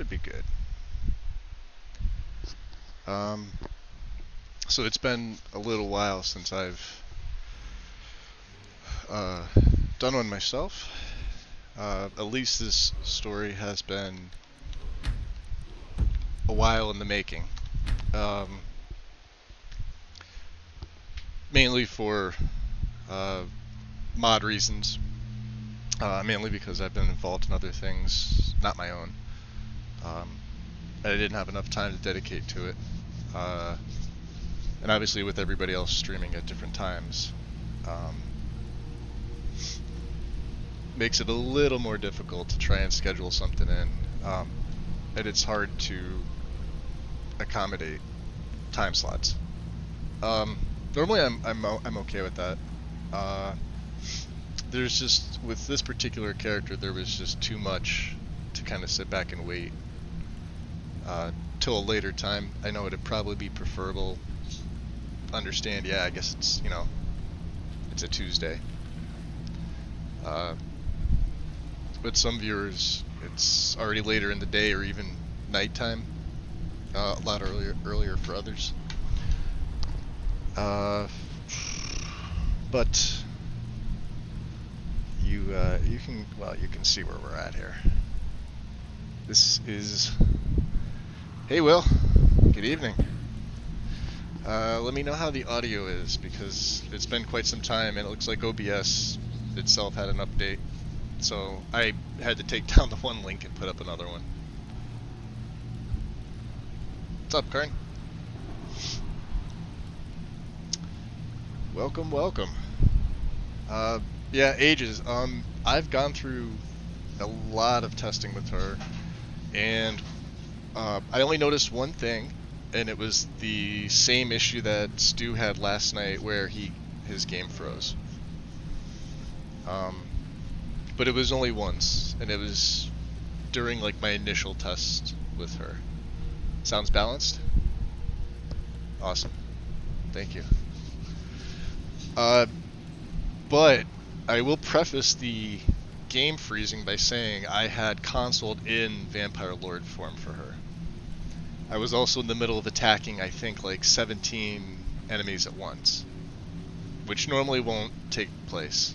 should be good. So it's been a little while since I've done one myself. At least this story has been a while in the making. Mainly for mod reasons. Mainly because I've been involved in other things, not my own. I didn't have enough time to dedicate to it. And obviously with everybody else streaming at different times, makes it a little more difficult to try and schedule something in. And it's hard to accommodate time slots. Normally I'm okay with that. There's just, with this particular character, there was just too much to kind of sit back and wait till a later time. I know it'd probably be preferable. Understand, yeah, I guess it's, you know, it's a Tuesday. But some viewers, it's already later in the day or even nighttime. A lot earlier for others. But you can see where we're at here. This is, hey Will, good evening. Let me know how the audio is, because it's been quite some time and it looks like OBS itself had an update. So I had to take down the one link and put up another one. What's up, Karn? Welcome, welcome. Yeah, ages. I've gone through a lot of testing with her, and I only noticed one thing, and it was the same issue that Stu had last night, where his game froze. But it was only once, and it was during like my initial test with her. Sounds balanced? Awesome. Thank you. But I will preface the game freezing by saying I had consoled in Vampire Lord form for her. I was also in the middle of attacking, I think, like 17 enemies at once, which normally won't take place.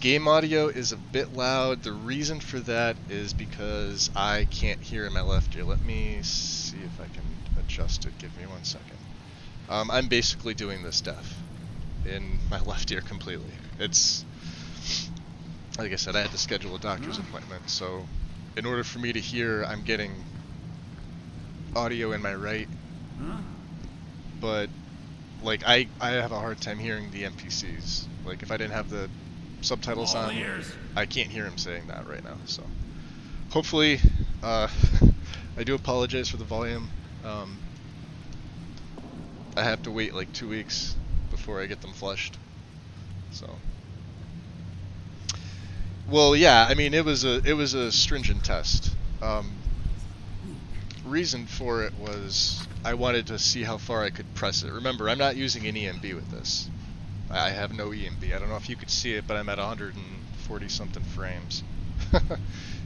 Game audio is a bit loud. The reason for that is because I can't hear in my left ear. Let me see if I can adjust it. Give me 1 second. I'm basically doing this deaf in my left ear completely. It's, like I said, I had to schedule a doctor's appointment, so in order for me to hear, I'm getting audio in my right, but like I have a hard time hearing the NPCs. Like if I didn't have the subtitles on, I can't hear him saying that right now. So hopefully, I do apologize for the volume. I have to wait like 2 weeks before I get them flushed. So, well, yeah, I mean it was a stringent test. Reason for it was I wanted to see how far I could press it. Remember, I'm not using an EMB with this. I have no EMB. I don't know if you could see it, but I'm at 140 something frames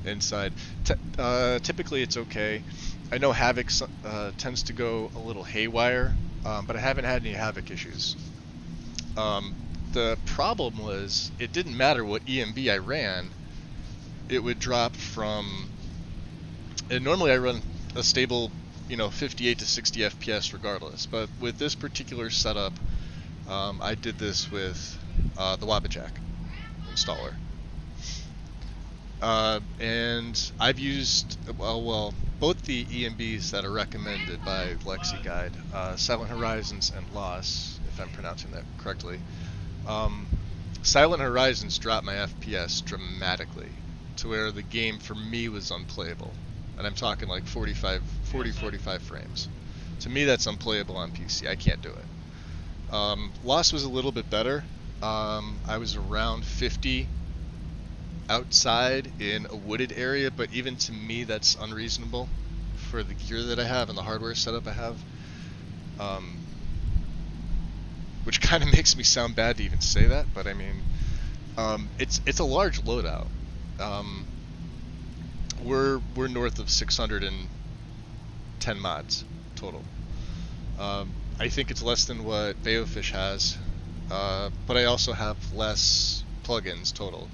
inside. Typically it's okay. I know Havoc tends to go a little haywire, but I haven't had any Havoc issues. The problem was it didn't matter what EMB I ran, it would drop from, and normally I run a stable, 58 to 60 FPS regardless, but with this particular setup, I did this with the Wabbajack installer. And I've used, well, both the EMBs that are recommended by Lexi Guide, Silent Horizons and Loss, if I'm pronouncing that correctly. Silent Horizons dropped my FPS dramatically to where the game for me was unplayable. And I'm talking like 40, 45 frames. To me that's unplayable on PC. I can't do it. Loss was a little bit better. I was around 50 outside in a wooded area, but even to me that's unreasonable for the gear that I have and the hardware setup I have. Which kind of makes me sound bad to even say that, but I mean, it's a large loadout. we're north of 610 mods total. I think it's less than what Bayofish has, but I also have less plugins total.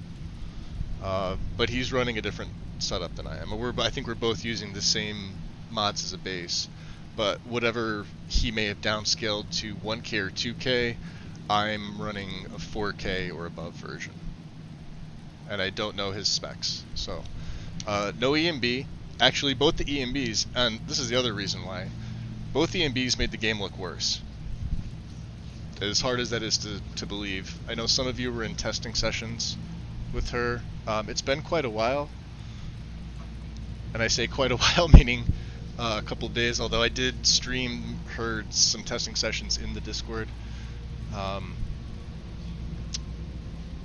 But he's running a different setup than I am. I think we're both using the same mods as a base, but whatever he may have downscaled to 1K or 2K, I'm running a 4K or above version. And I don't know his specs, so no EMB. Actually, both the EMBs, and this is the other reason why, both EMBs made the game look worse. As hard as that is to believe. I know some of you were in testing sessions with her. It's been quite a while, and I say quite a while meaning a couple days, although I did stream her some testing sessions in the Discord.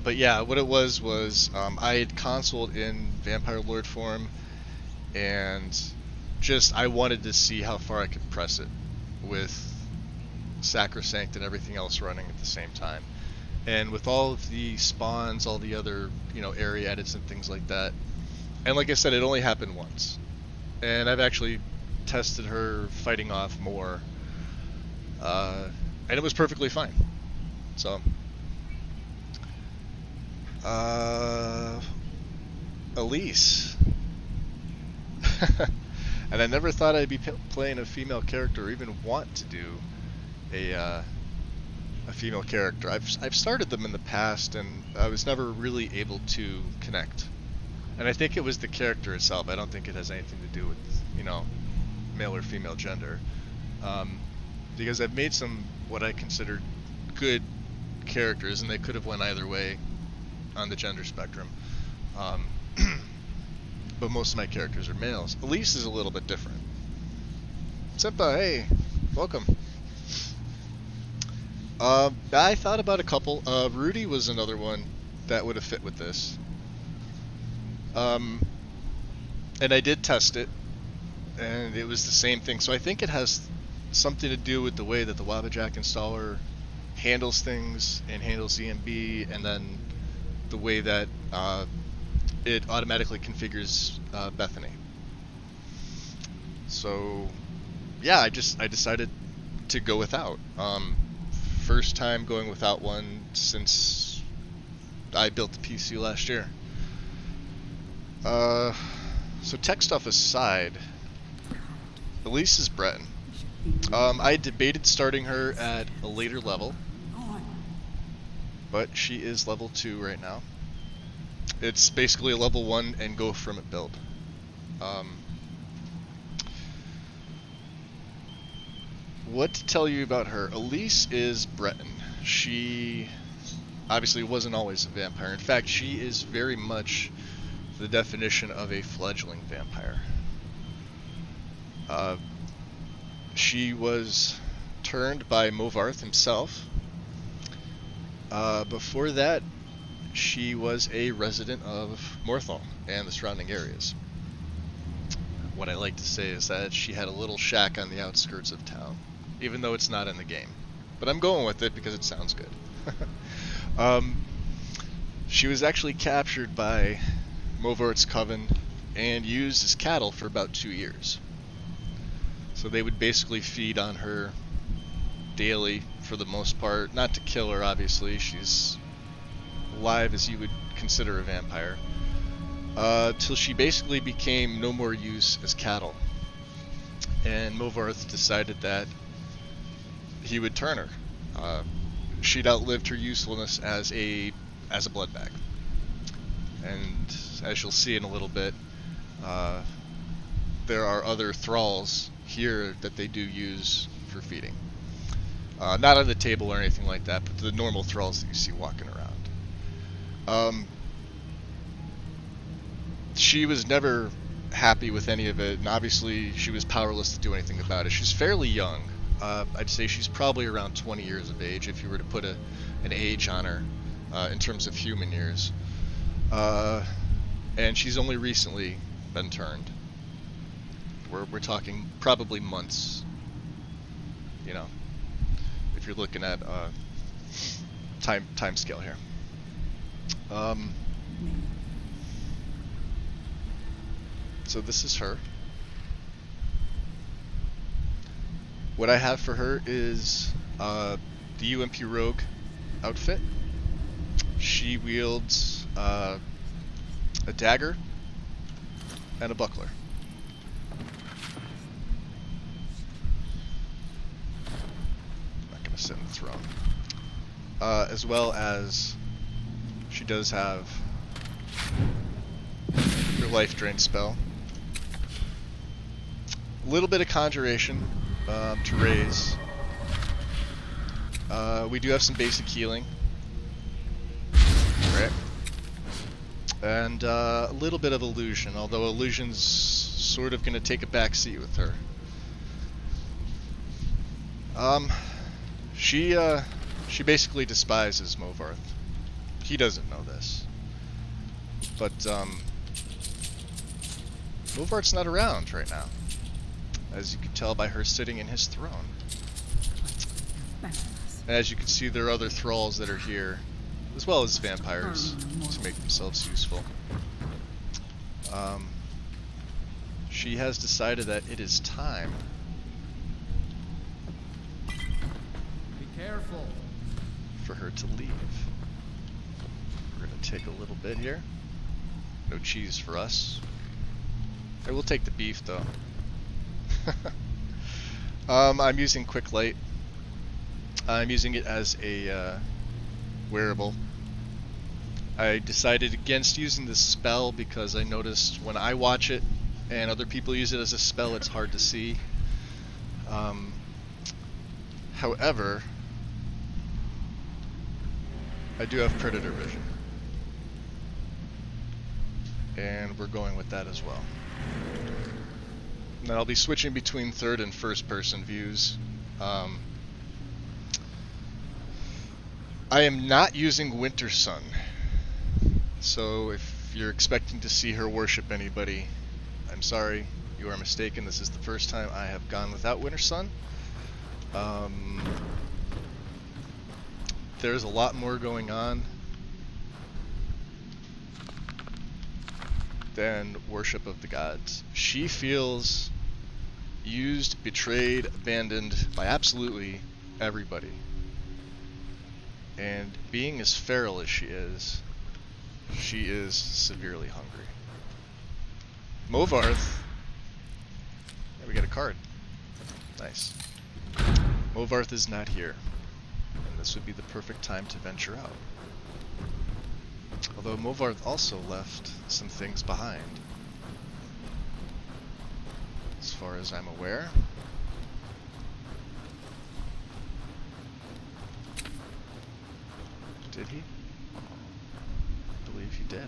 But yeah, what it was I had consoled in Vampire Lord form, and just I wanted to see how far I could press it with Sacrosanct and everything else running at the same time. And with all of the spawns, all the other, area edits and things like that. And like I said, it only happened once. And I've actually tested her fighting off more. And it was perfectly fine. So Elise. And I never thought I'd be playing a female character or even want to do a female character. I've started them in the past, and I was never really able to connect. And I think it was the character itself. I don't think it has anything to do with, male or female gender. Because I've made some what I considered good characters, and they could have went either way on the gender spectrum. But most of my characters are males. Elise is a little bit different. Senpai, hey, welcome. I thought about a couple. Rudy was another one that would have fit with this. And I did test it, and it was the same thing. So I think it has something to do with the way that the Wabbajack installer handles things and handles EMB, and then the way that it automatically configures Bethany. So yeah, I decided to go without. First time going without one since I built the PC last year. So tech stuff aside, Elise is Breton. I debated starting her at a later level, but she is level 2 right now. It's basically a level 1 and go from it build. What to tell you about her? Elise is Breton. She obviously wasn't always a vampire. In fact, she is very much the definition of a fledgling vampire. She was turned by Movarth himself. Before that, she was a resident of Morthal and the surrounding areas. What I like to say is that she had a little shack on the outskirts of town, even though it's not in the game. But I'm going with it because it sounds good. She was actually captured by Movarth's coven and used as cattle for about 2 years. So they would basically feed on her daily for the most part. Not to kill her, obviously. She's alive as you would consider a vampire. Till she basically became no more use as cattle. And Movarth decided that he would turn her. She'd outlived her usefulness as a blood bag. And as you'll see in a little bit, there are other thralls here that they do use for feeding. Not on the table or anything like that, but the normal thralls that you see walking around. She was never happy with any of it, and obviously she was powerless to do anything about it. She's fairly young. I'd say she's probably around 20 years of age if you were to put an age on her in terms of human years. And she's only recently been turned. We're talking probably months, if you're looking at time scale here. So this is her. What I have for her is the UMP Rogue outfit. She wields a dagger and a buckler. I'm not going to sit in the throne. As well as she does have her life drain spell. A little bit of conjuration to raise. We do have some basic healing. Right. And a little bit of illusion, although illusion's sort of going to take a back seat with her. She basically despises Movarth. He doesn't know this. But Movarth's not around right now, as you can tell by her sitting in his throne. And as you can see, there are other thralls that are here, as well as vampires, to make themselves useful. She has decided that it is time. Be careful. For her to leave. We're gonna take a little bit here. No cheese for us. I will take the beef though. I'm using Quick Light. I'm using it as a wearable. I decided against using this spell because I noticed when I watch it and other people use it as a spell, it's hard to see. However, I do have Predator Vision. And we're going with that as well. And then I'll be switching between third and first person views. I am not using Winter Sun. So if you're expecting to see her worship anybody, I'm sorry, you are mistaken. This is the first time I have gone without Winter Sun. There's a lot more going on than worship of the gods. She feels used, betrayed, abandoned by absolutely everybody. And being as feral as she is severely hungry. Movarth. Yeah, we got a card. Nice. Movarth is not here. And this would be the perfect time to venture out. Although Movarth also left some things behind. As far as I'm aware. Did he? I believe he did.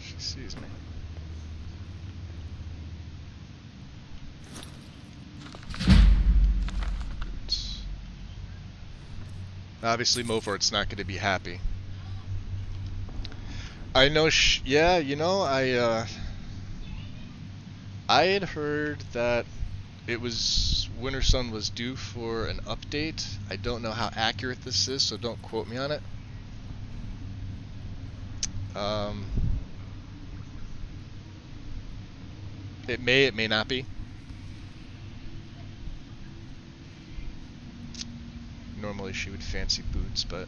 She sees me. Obviously, Movarth's not going to be happy. I know. Yeah, you know, I had heard that it was Winter Sun was due for an update. I don't know how accurate this is, so don't quote me on it. It may not be. Normally she would fancy boots, but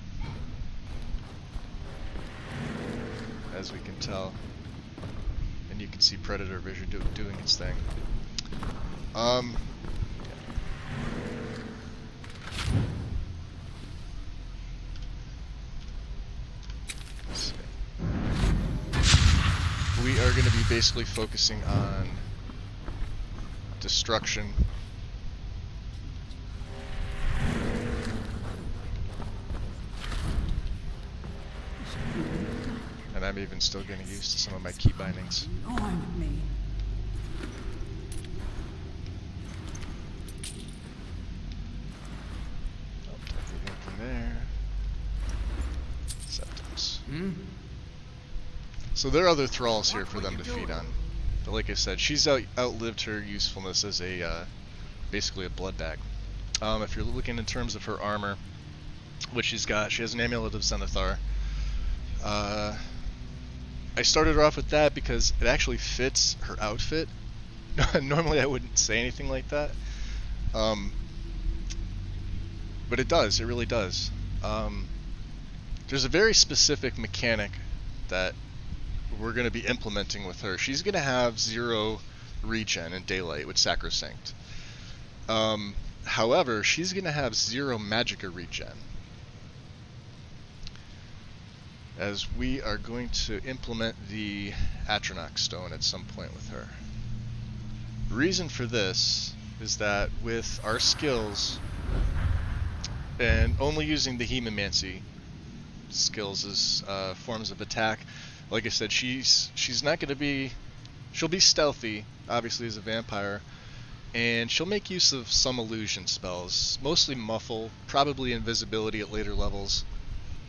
as we can tell, and you can see Predator Vision doing its thing. Let's see. We are going to be basically focusing on destruction. And I'm even still getting used to some of my key bindings. Anything there. Septums. So there are other thralls here for them to feed on. But like I said, she's outlived her usefulness as a basically a blood bag. If you're looking in terms of her armor, which she's got, she has an Amulet of Zenithar. I started her off with that because it actually fits her outfit. Normally I wouldn't say anything like that. But it does, it really does. There's a very specific mechanic that we're going to be implementing with her. She's going to have 0 regen in daylight with Sacrosanct. However, she's going to have 0 magicka regen, as we are going to implement the Atronach Stone at some point with her. The reason for this is that with our skills, and only using the Hemomancy skills as forms of attack, like I said, she's not going to be, she'll be stealthy, obviously as a vampire, and she'll make use of some illusion spells, mostly muffle, probably invisibility at later levels.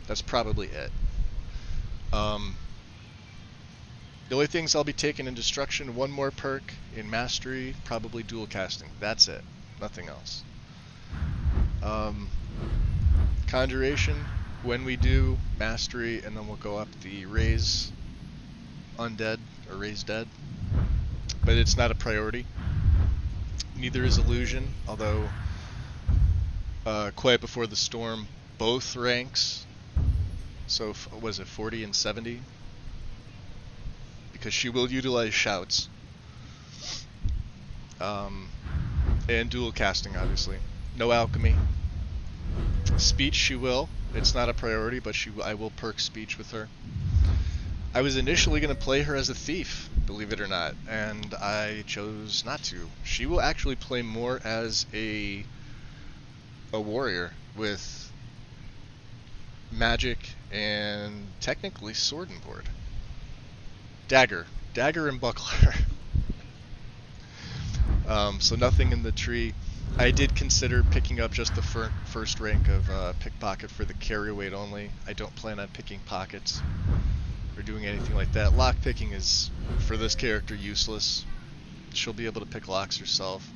That's probably it. The only things I'll be taking in Destruction, 1 more perk in Mastery, probably dual casting. That's it. Nothing else. Conjuration, when we do Mastery, and then we'll go up the Raise Undead, or Raise Dead. But it's not a priority. Neither is Illusion, although Quiet Before the Storm, both ranks. So, was it 40 and 70? Because she will utilize shouts. And dual casting, obviously. No alchemy. Speech, she will. It's not a priority, but I will perk speech with her. I was initially going to play her as a thief, believe it or not, and I chose not to. She will actually play more as a warrior with magic and technically sword and board. Dagger and buckler. So nothing in the tree. I did consider picking up just the first rank of pickpocket for the carry weight only. I don't plan on picking pockets or doing anything like that. Lock picking is, for this character, useless. She'll be able to pick locks herself.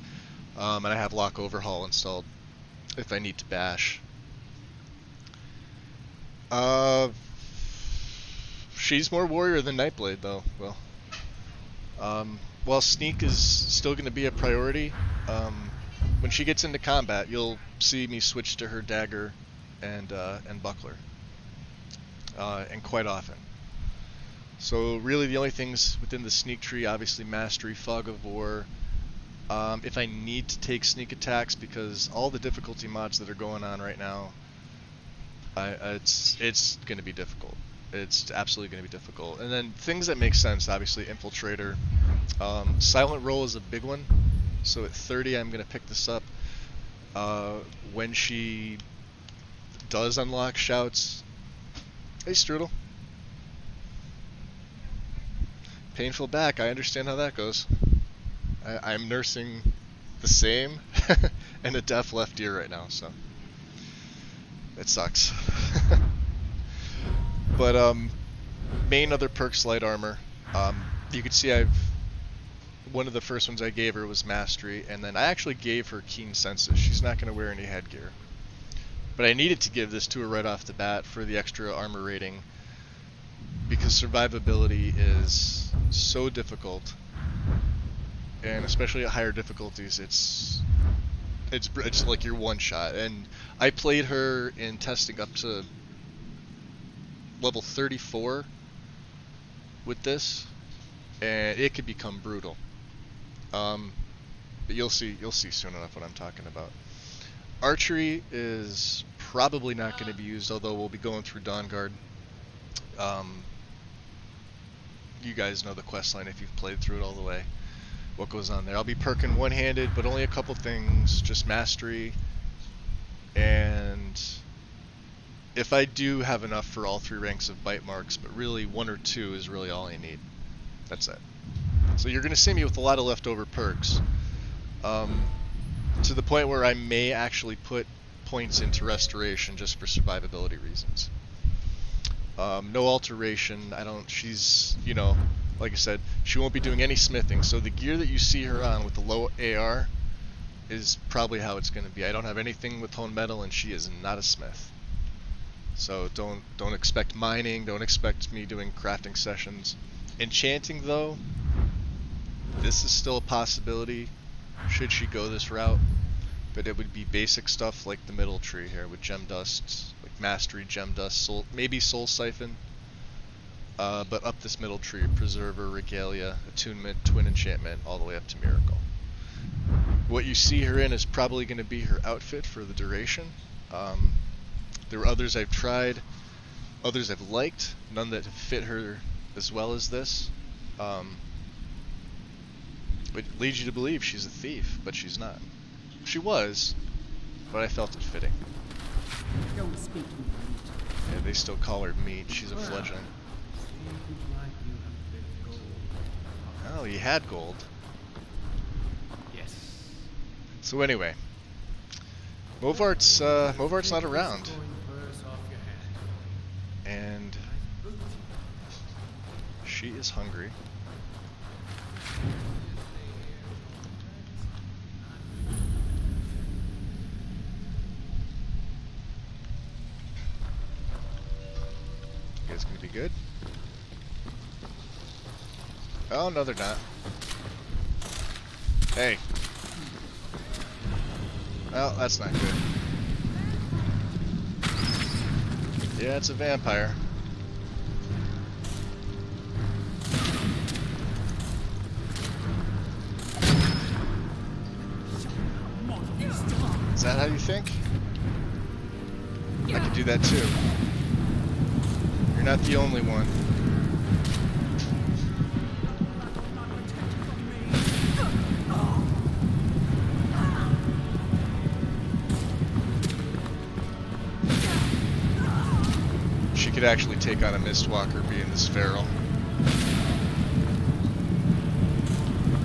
And I have lock overhaul installed if I need to bash. She's more warrior than Nightblade, though. While sneak is still going to be a priority, when she gets into combat, you'll see me switch to her dagger and buckler, and quite often. So really, the only things within the sneak tree, obviously Mastery, Fog of War. If I need to take sneak attacks, because all the difficulty mods that are going on right now, it's going to be difficult. It's absolutely going to be difficult. And then things that make sense, obviously Infiltrator. Silent Roll is a big one. So at 30 I'm going to pick this up. When she does unlock shouts. Hey Strudel. Painful back, I understand how that goes. I'm nursing the same and a deaf left ear right now, so it sucks. But main other perks, light armor. You can see one of the first ones I gave her was Mastery, and then I actually gave her Keen Senses. She's not going to wear any headgear. But I needed to give this to her right off the bat for the extra armor rating, because survivability is so difficult, and especially at higher difficulties, it's like your one shot. And I played her in testing up to level 34 with this, and it could become brutal. But you'll see soon enough what I'm talking about. Archery is probably not going to be used, although we'll be going through Dawnguard. You guys know the questline if you've played through it all the way. What goes on there? I'll be perking one-handed, but only a couple things, just Mastery, and if I do have enough for all 3 ranks of bite marks, but really 1 or 2 is really all I need. That's it. So you're going to see me with a lot of leftover perks, to the point where I may actually put points into Restoration just for survivability reasons. No alteration. She's, like I said, she won't be doing any smithing. So the gear that you see her on with the low AR is probably how it's going to be. I don't have anything with honed metal, and she is not a smith. So don't expect mining, don't expect me doing crafting sessions. Enchanting though, this is still a possibility should she go this route, but it would be basic stuff like the middle tree here with gem dust, like mastery, gem dust, soul, maybe soul siphon, but up this middle tree, preserver, regalia, attunement, twin enchantment, all the way up to miracle. What you see her in is probably going to be her outfit for the duration. There were others I've tried, others I've liked, none that have fit her as well as this. It leads you to believe she's a thief, but she's not. She was, but I felt it fitting. Don't speak to me. Yeah, they still call her meat. She's a fledgling. Seems like you have a bit of gold. Oh, you had gold. Yes. So anyway, Movart's not around, and she is hungry. You guys gonna be good? Oh no, they're not. Hey. Well, that's not good. Yeah, it's a vampire. Is that how you think? I could do that too. You're not the only one. She could actually take on a Mistwalker being this feral.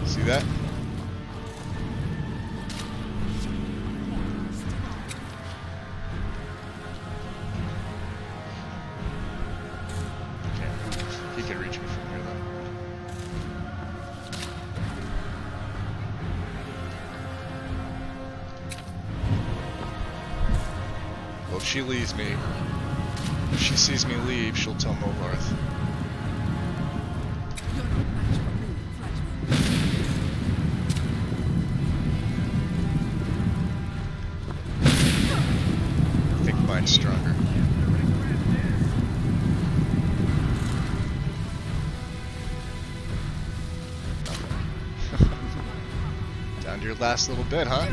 See that? Okay. He can reach me from here though. Well, if she leaves me, if she sees me leave, she'll tell Movarth. I think mine's stronger. Down to your last little bit, huh?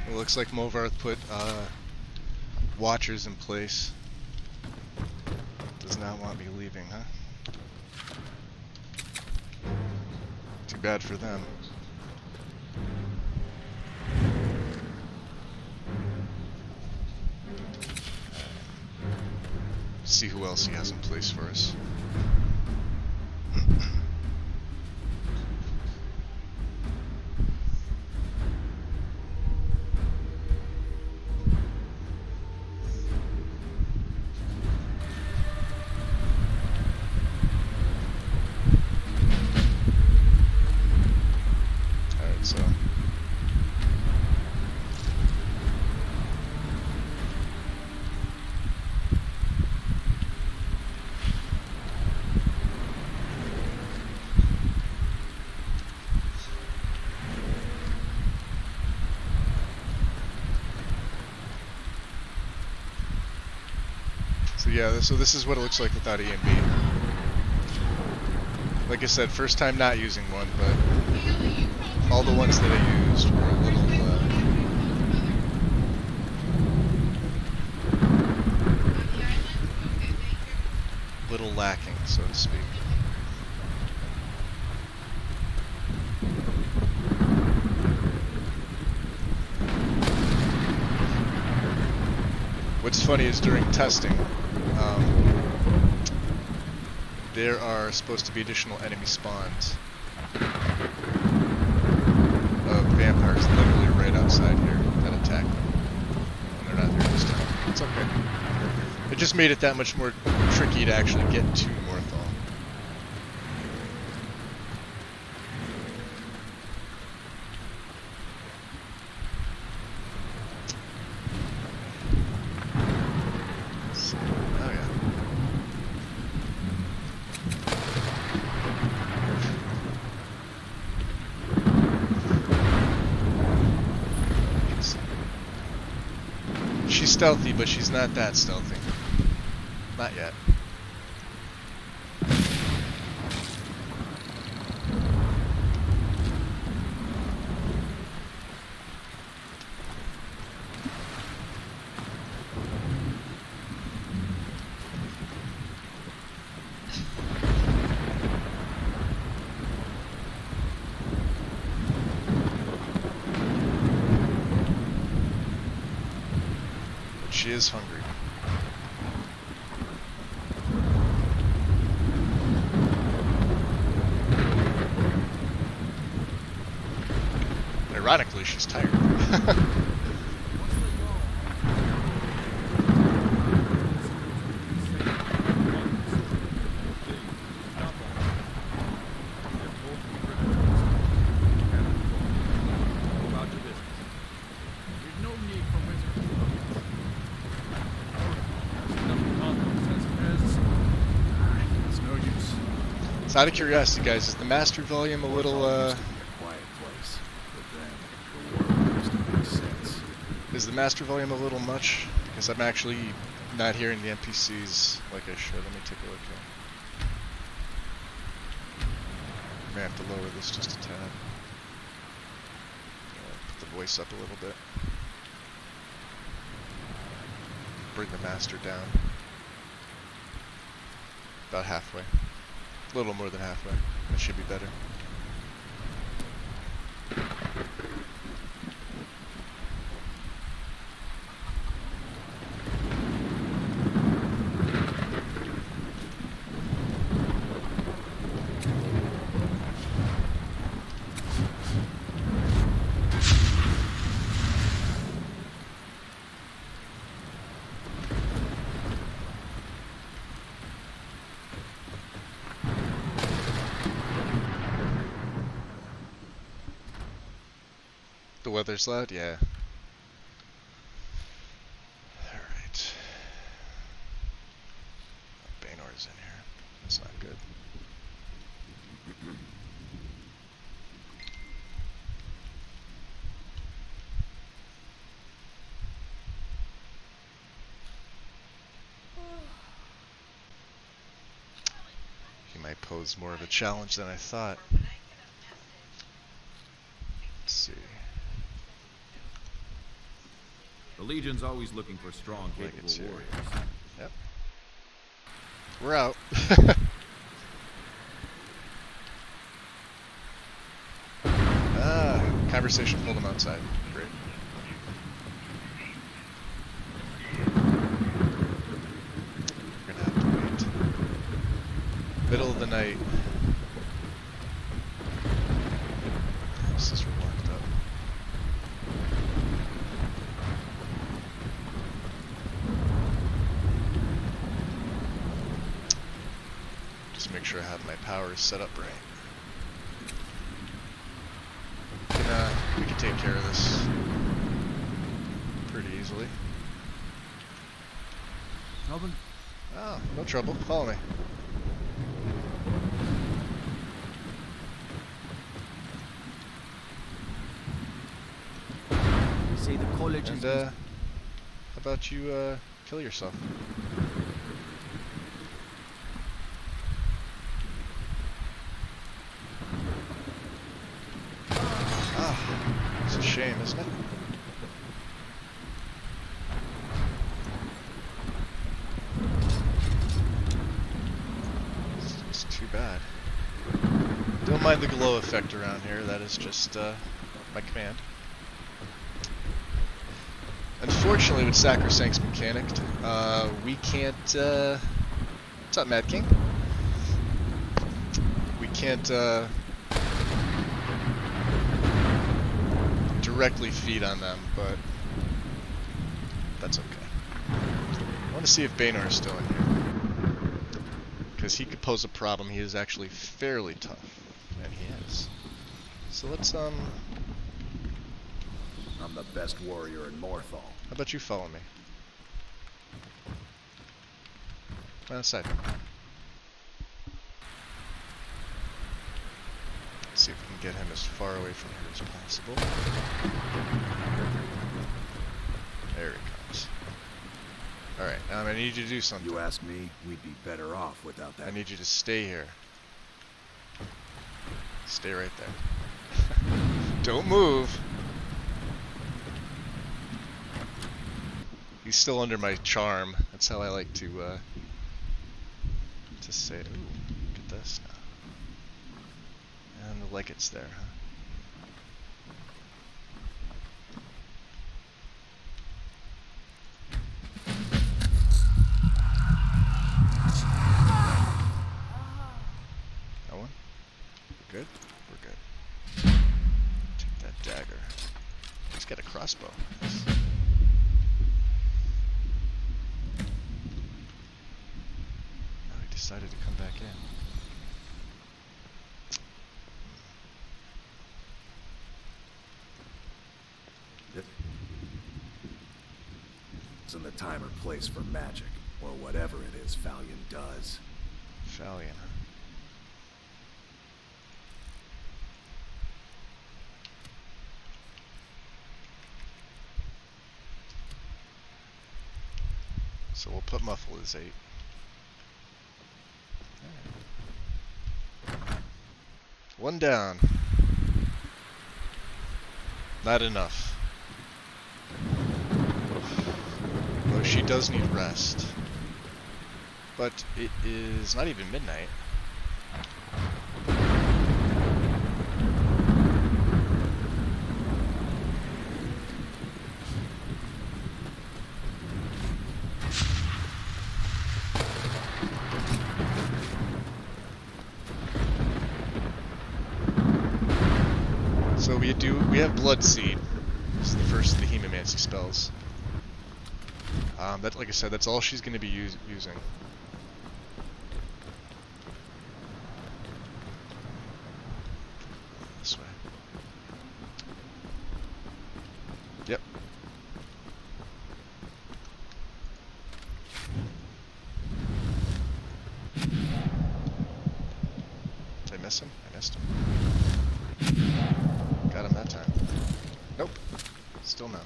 It looks like Movarth put watchers in place. Does not want me leaving, huh? Too bad for them. See who else he has in place for us. So yeah, so this is what it looks like without EMB. Like I said, first time not using one, but all the ones that I used were a little lacking, so to speak. What's funny is during testing, there are supposed to be additional enemy spawns of vampires literally right outside here that attack them. And they're not here this time. It's okay. It just made it that much more tricky to actually get to Morthal. Oh yeah. She's stealthy, but she's not that stealthy. Not yet. She is hungry. Ironically, she's tired. So out of curiosity, guys, is the master volume a little, is the master volume a little much? Because I'm actually not hearing the NPCs like I should. Let me take a look here. I may have to lower this just a tad. Put the voice up a little bit. Bring the master down. About halfway. A little more than halfway. That should be better. The weather's loud? Yeah. Alright. Banor's in here. That's not good. He might pose more of a challenge than I thought. Let's see. The Legion's always looking for strong, capable warriors. Yep. We're out. Conversation pulled him outside. Great. We're gonna have to wait. Middle of the night. This is locked up. Just make sure I have my powers set up right. We can take care of this pretty easily. Trouble? Oh, no trouble. Follow me. Say the college And is how about you kill yourself? It's a shame, isn't it? It's too bad. Don't mind the glow effect around here, that is just my command. Unfortunately, with Sacrosanct's mechanic, we can't, what's up, Mad King? can't directly feed on them, but that's okay. I want to see if Baynor is still in here, because he could pose a problem. He is actually fairly tough, and he is. So let's I'm the best warrior in Morthal. How about you follow me? Outside. Let's see if we can get him as far away from here as possible. There he comes. Alright, now I'm gonna need you to do something. You ask me, we'd be better off without that. I need you to stay here. Stay right there. Don't move. He's still under my charm. That's how I like to say. Ooh, look at this now. And the legate's there, huh? That one? We're good? We're good. Take that dagger. He's got a crossbow. Nice. Now he decided to come back in. Isn't the time or place for magic, or whatever it is Fallion does. Fallion, huh? So we'll put muffle as 8. Right. One down. Not enough. Though she does need rest. But it is not even midnight. So we have Blood Seed. This is the first of the Hemomancy spells. That, like I said, that's all she's going to be using. This way. Yep. Did I miss him? I missed him. Got him that time. Nope. Still no.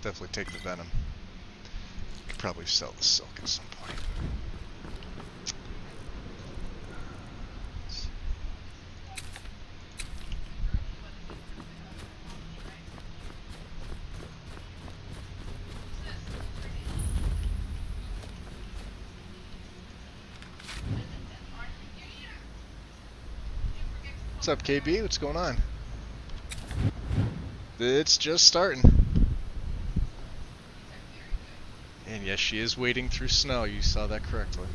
Definitely take the venom. Could probably sell the silk at some point. What's up, KB? What's going on? It's just starting. And yes, she is wading through snow. You saw that correctly.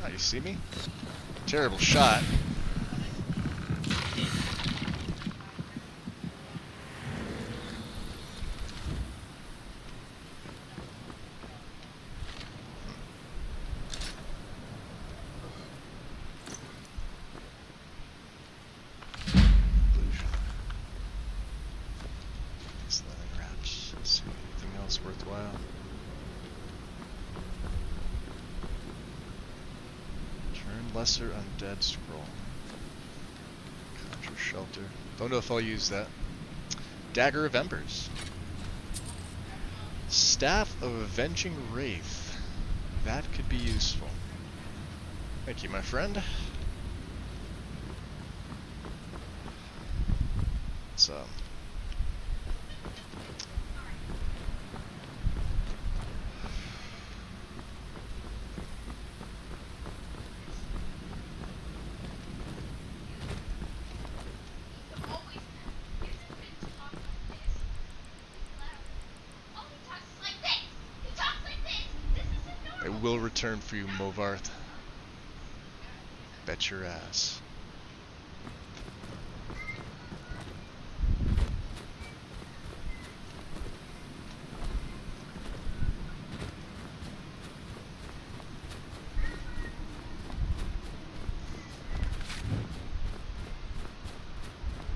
Ah, you see me? Terrible shot. Worthwhile. Turn lesser undead scroll. Conjure shelter. Don't know if I'll use that. Dagger of Embers. Staff of Avenging Wraith. That could be useful. Thank you, my friend. So. I will return for you, Movarth. Bet your ass.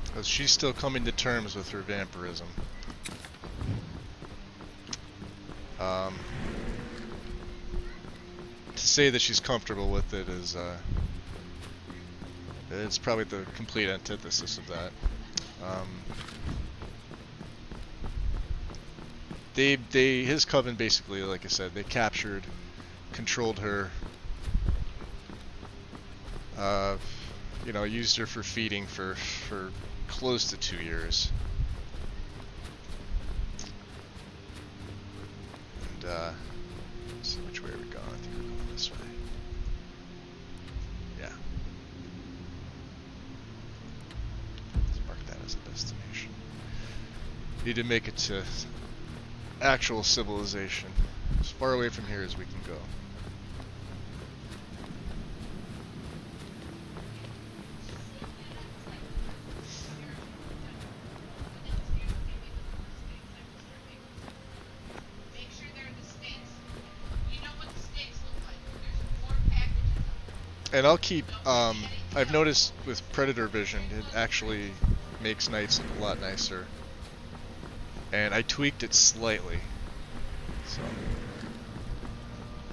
Because she's still coming to terms with her vampirism. To say that she's comfortable with it is, it's probably the complete antithesis of that. His coven basically, like I said, they captured, controlled her, you know, used her for feeding for close to 2 years. And, let's see which way are we going? I think we're going this way. Yeah. Let's mark that as a destination. Need to make it to actual civilization. As far away from here as we can go. And I'll keep, I've noticed with Predator Vision, it actually makes nights look a lot nicer. And I tweaked it slightly. So,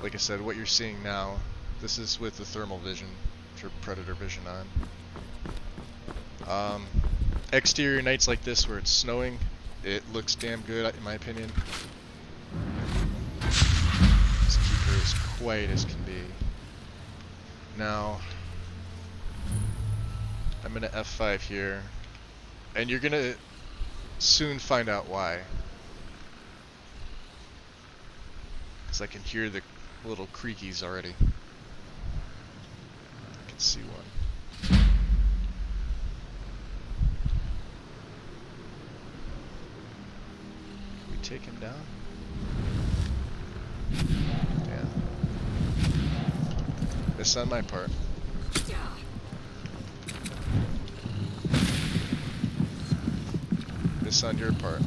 like I said, what you're seeing now, this is with the thermal vision for Predator Vision on. Exterior nights like this where it's snowing, it looks damn good in my opinion. Just keep her as quiet as can be. Now, I'm gonna F5 here, and you're gonna soon find out why. Because I can hear the little creakies already. I can see one. Can we take him down? Damn. This on my part. This on your part.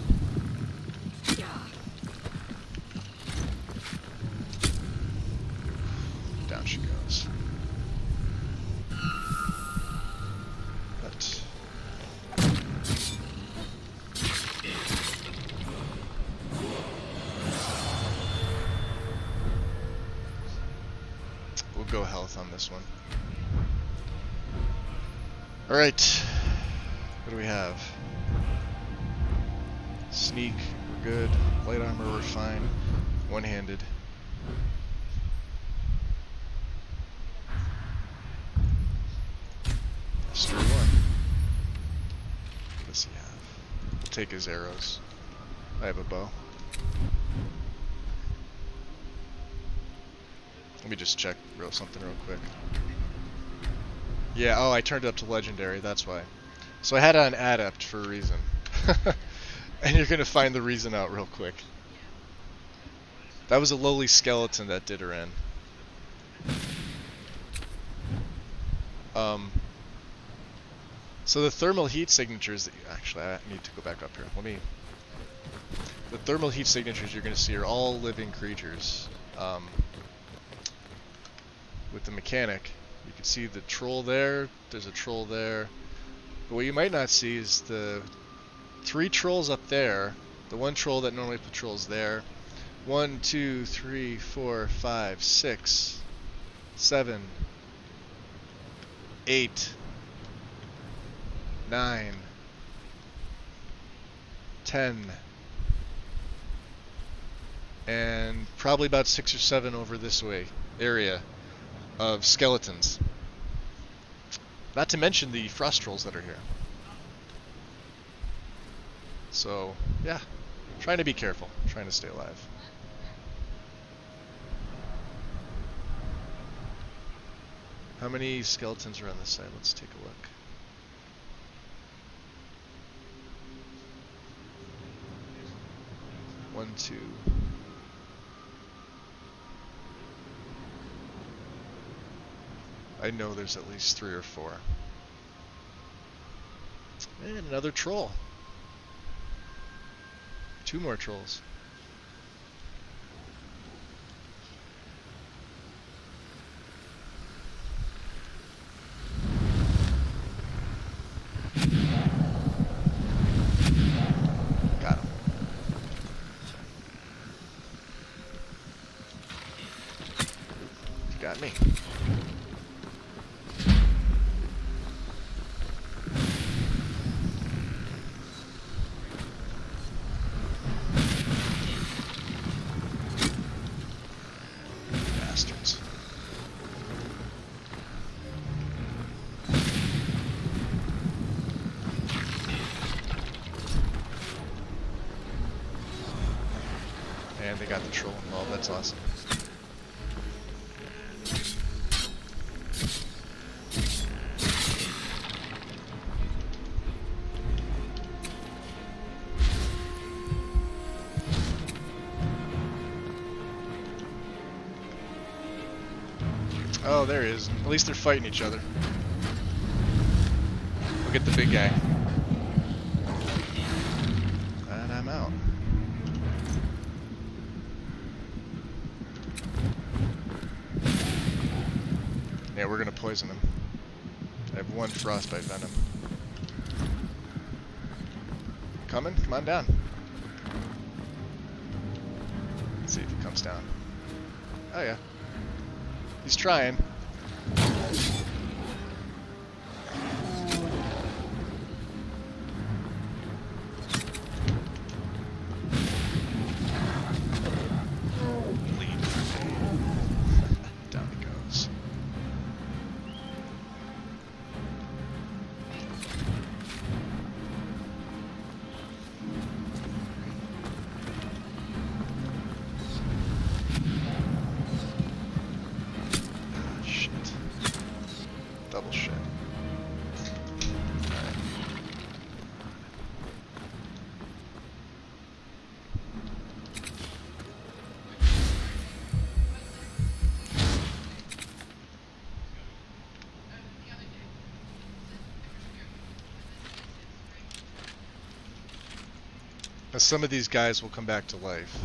Down she goes. But we'll go health on this one. Alright. What do we have? Sneak, we're good. Light armor, we're fine. One-handed. Master 1. What does he have? We'll take his arrows. I have a bow. Let me just check something real quick. Yeah, oh, I turned it up to legendary, that's why. So I had it on adept for a reason. And you're gonna find the reason out real quick. That was a lowly skeleton that did her in. So the thermal heat signatures that actually I need to go back up here. The thermal heat signatures you're gonna see are all living creatures. With the mechanic, you can see the troll there, there's a troll there. But what you might not see is the 3 trolls up there, the 1 troll that normally patrols there, 1, 2, 3, 4, 5, 6, 7, 8, 9, 10, and probably about 6 or 7 over this way area of skeletons. Not to mention the frost trolls that are here. So, yeah, trying to be careful, trying to stay alive. How many skeletons are on this side? Let's take a look. One, two. I know there's at least 3 or 4. And another troll. 2 more trolls. Got him. You got me. Bastards. And they got the troll involved, that's awesome. Oh, there he is. At least they're fighting each other. We'll get the big guy. And I'm out. Yeah, we're gonna poison him. I have 1 frostbite venom. Coming? Come on down. Let's see if he comes down. Oh yeah. He's trying. Bleed for pain. Down he goes. Double shit. Alright. Now some of these guys will come back to life.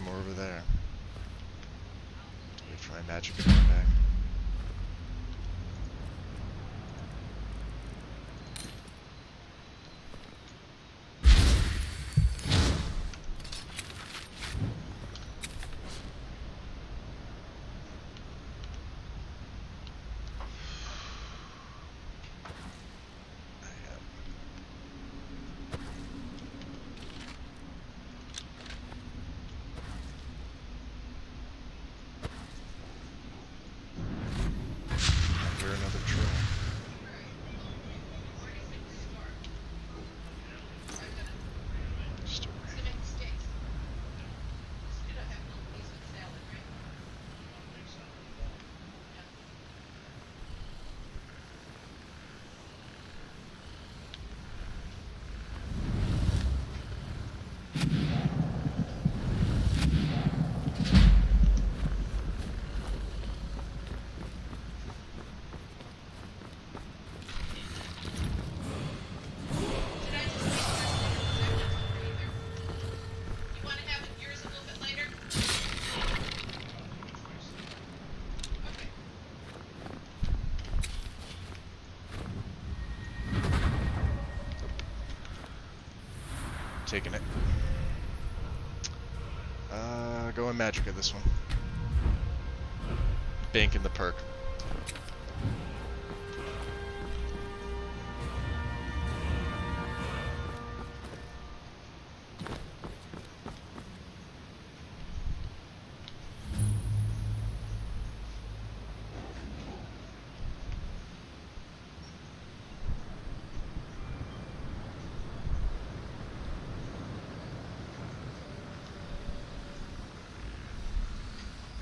Over there. Wait for my magic to come back. taking it. Going magic at this one. Banking the perk.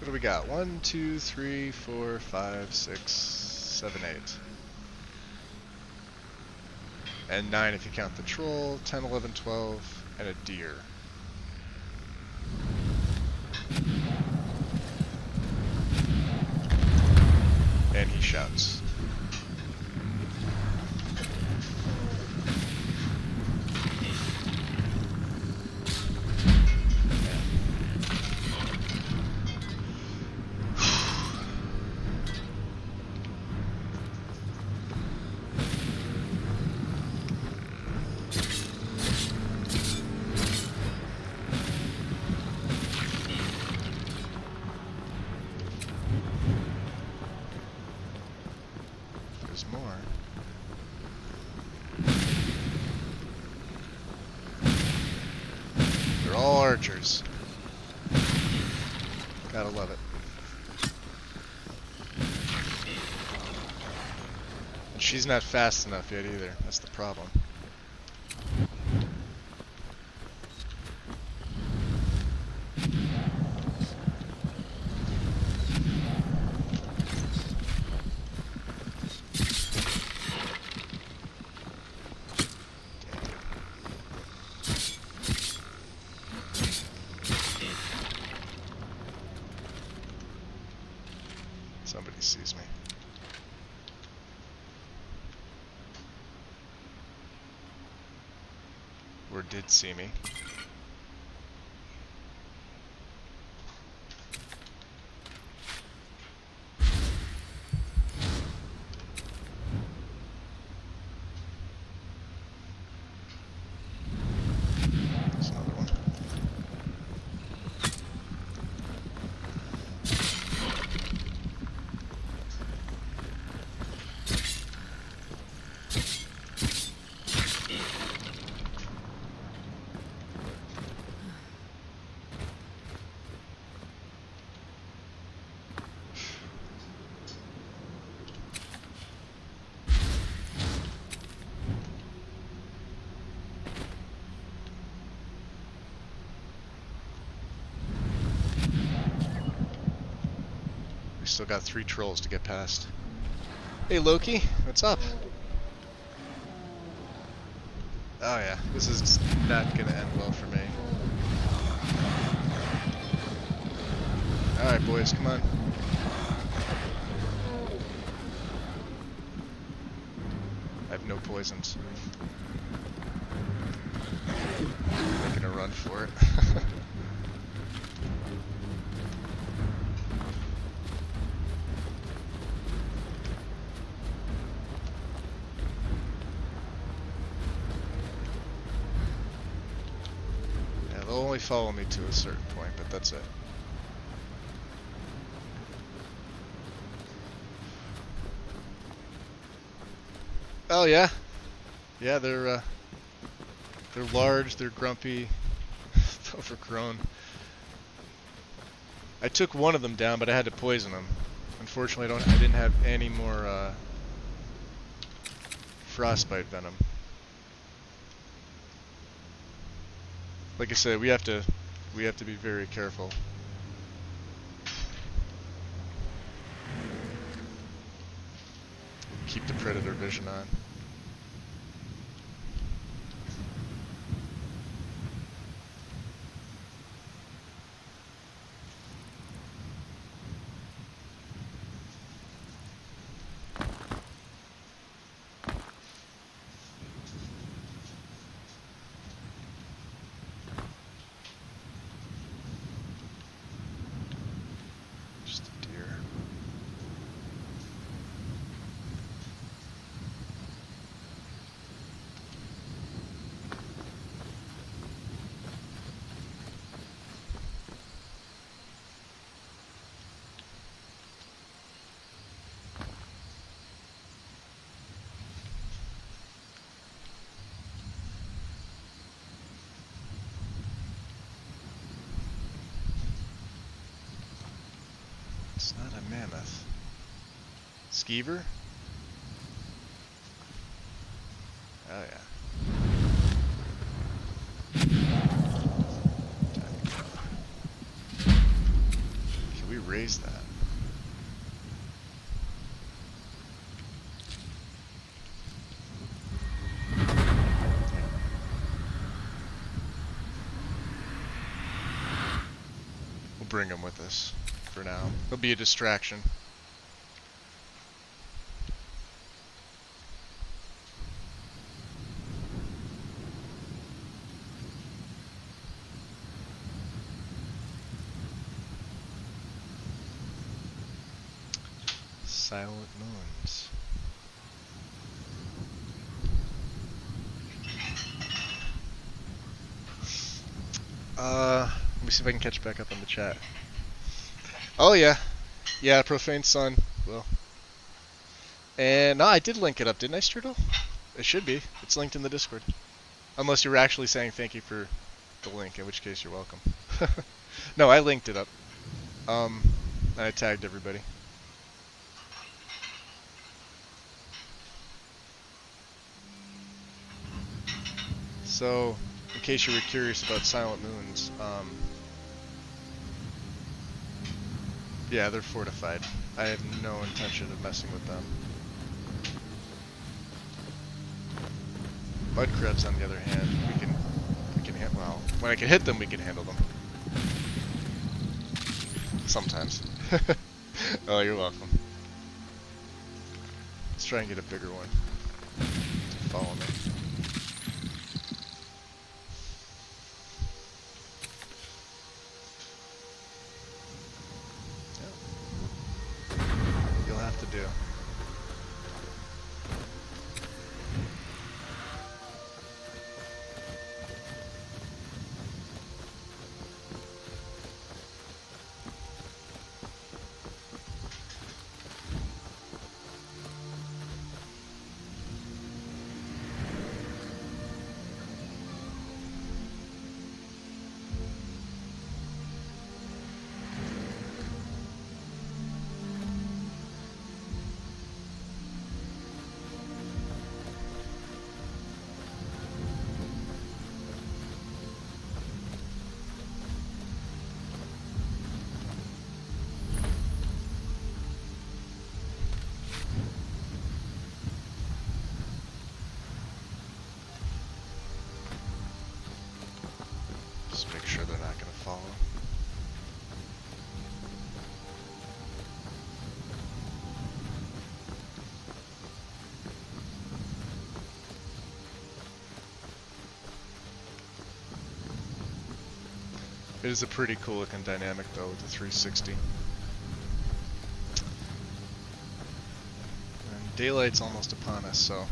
What do we got? 1, 2, 3, 4, 5, 6, 7, 8. And 9 if you count the troll, 10, 11, 12, and a deer. And he shouts. More. They're all archers. Gotta love it. And she's not fast enough yet either. That's the problem. Somebody sees me. Or did see me. There's another one. Still got 3 trolls to get past. Hey Loki, what's up? Oh yeah, this is not gonna end well for me. Alright boys, come on. I have no poisons. Making a run for it. They'll only follow me to a certain point, but that's it. Oh yeah, yeah. They're large. They're grumpy, overgrown. I took one of them down, but I had to poison them. Unfortunately, I didn't have any more frostbite venom. Like I said, we have to be very careful. Keep the predator vision on. Just a deer. Mammoth. Skeever? Oh yeah. Can we raise that? We'll bring him with us for now. He'll be a distraction. Silent Moons. Let me see if I can catch back up on the chat. Oh yeah. Yeah, Profane Sun. Will. And no, I did link it up, didn't I, Strudel? It should be. It's linked in the Discord. Unless you were actually saying thank you for the link, in which case you're welcome. No, I linked it up. And I tagged everybody. So, in case you were curious about Silent Moons, yeah, they're fortified. I have no intention of messing with them. Mudcrabs, on the other hand, we can handle. Well, when I can hit them, we can handle them. Sometimes. Oh, you're welcome. Let's try and get a bigger one to follow me. Do. Just make sure they're not going to follow. It is a pretty cool looking dynamic though with the 360. And daylight's almost upon us, so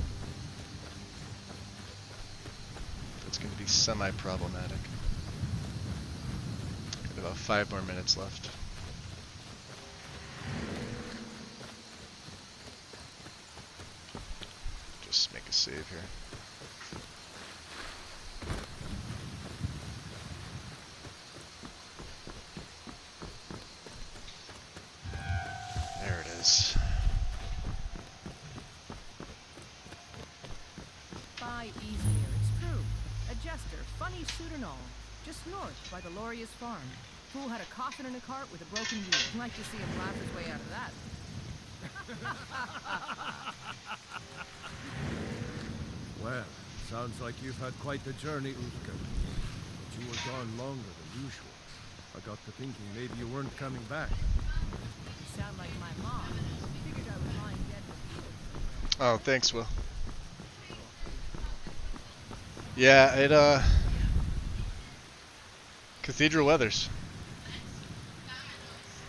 that's going to be semi-problematic. Got about 5 more minutes left. Just make a save here. There it is. By easy here, it's true. A jester, funny suit and all. Just north by the Lauria's farm. Fool had a coffin in a cart with a broken wheel. I'd like to see him laugh his way out of that. Well, sounds like you've had quite the journey, Uthgar. But you were gone longer than usual. I got to thinking maybe you weren't coming back. You sound like my mom. Figured I was lying dead with you. Oh, thanks, Will. Yeah, it, Cathedral Weathers.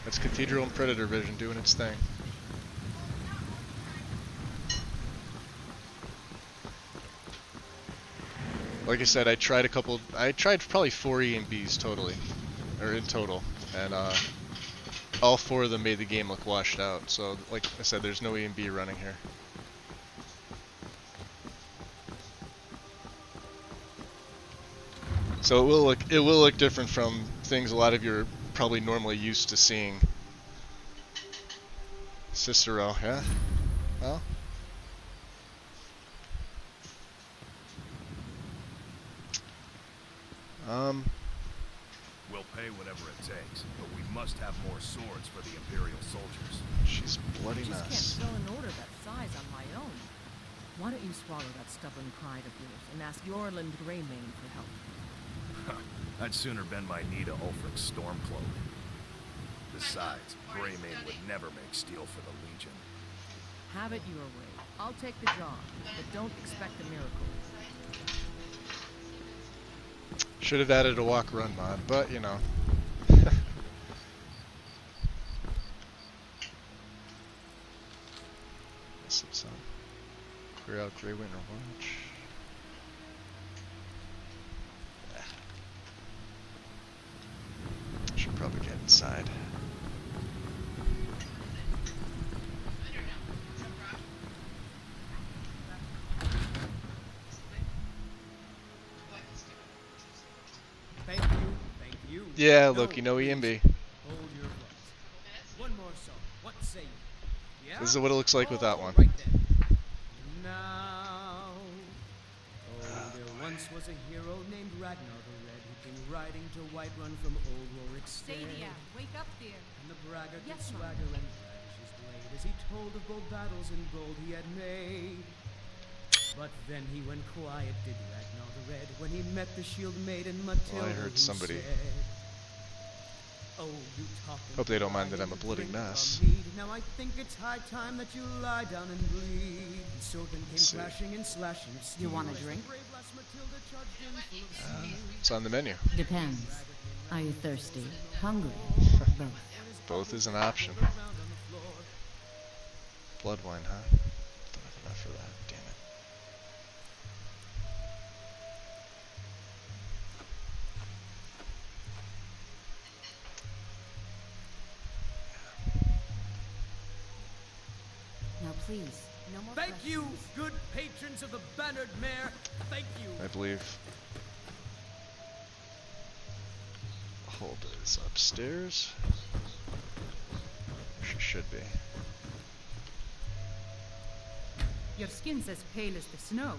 That's Cathedral and Predator Vision doing its thing. Like I said, I tried probably 4 E&Bs totally, or in total, and all 4 of them made the game look washed out. So, like I said, there's no E&B running here. So it will look different from things a lot of you are probably normally used to seeing. Cicero, yeah. Well. We'll pay whatever it takes, but we must have more swords for the Imperial soldiers. She's a bloody I just mess. can't fill an order that size on my own. Why don't you swallow that stubborn pride of yours and ask Yorland Greymane for help? I'd sooner bend my knee to Ulfric's Stormcloak. Besides, Greymane would never make steel for the Legion. Have it your way. I'll take the job, but don't expect a miracle. Should have added a walk run mod, but you know. What's up? Clear out Grey Winter Watch. Should probably get inside. Thank you, thank you. Yeah, Loki, no EMB. Hold your breath. One more song. What say you? Yeah? This is what it looks like without one. Right then. Now, there once was a hero named Ragnar the Red who came riding to Whiterun from old Rorik's stead. Stadia, wake up, dear. And the braggart did Yes, swagger and brandish his blade as he told of bold battles and gold he had made. But then he went quiet, did Ragnar the Red, when he met the shield maiden Matilda. Well, I heard who somebody. said, "Oh, you talk and Hope they don't mind cry that I'm a and bloody drink mess. our mead. Now I think it's high time that you lie down and bleed." And so then came see. clashing and slashing of steel. You want a as the drink? brave lass Matilda charged in full of zeal. It's on the menu. Depends. Are you thirsty? Hungry? Both. Both is an option. Around on the floor. Blood wine, huh? Don't have enough for that. Damn it. Now please, no more Thank you, questions. good patrons of the Bannered Mare. Thank you. I believe. Hold is upstairs. She should be. Your skin's as pale as the snow.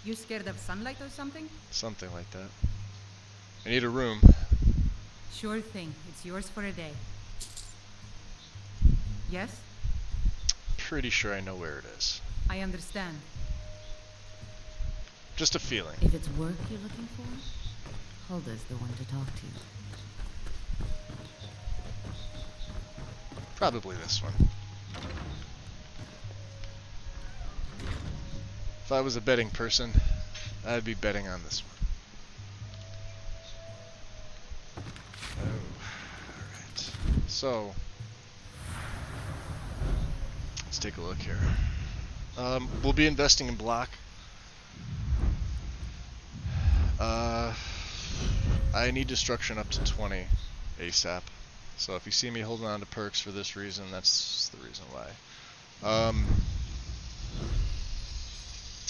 You scared of sunlight or something? Something like that. I need a room. Sure thing. It's yours for a day. Yes? Pretty sure I know where it is. I understand. Just a feeling. If it's work you're looking for, Hulda's the one to talk to. Probably this one. If I was a betting person, I'd be betting on this one. Oh, alright. So, let's take a look here. We'll be investing in block. I need destruction up to 20 ASAP. So if you see me holding on to perks for this reason, that's the reason why.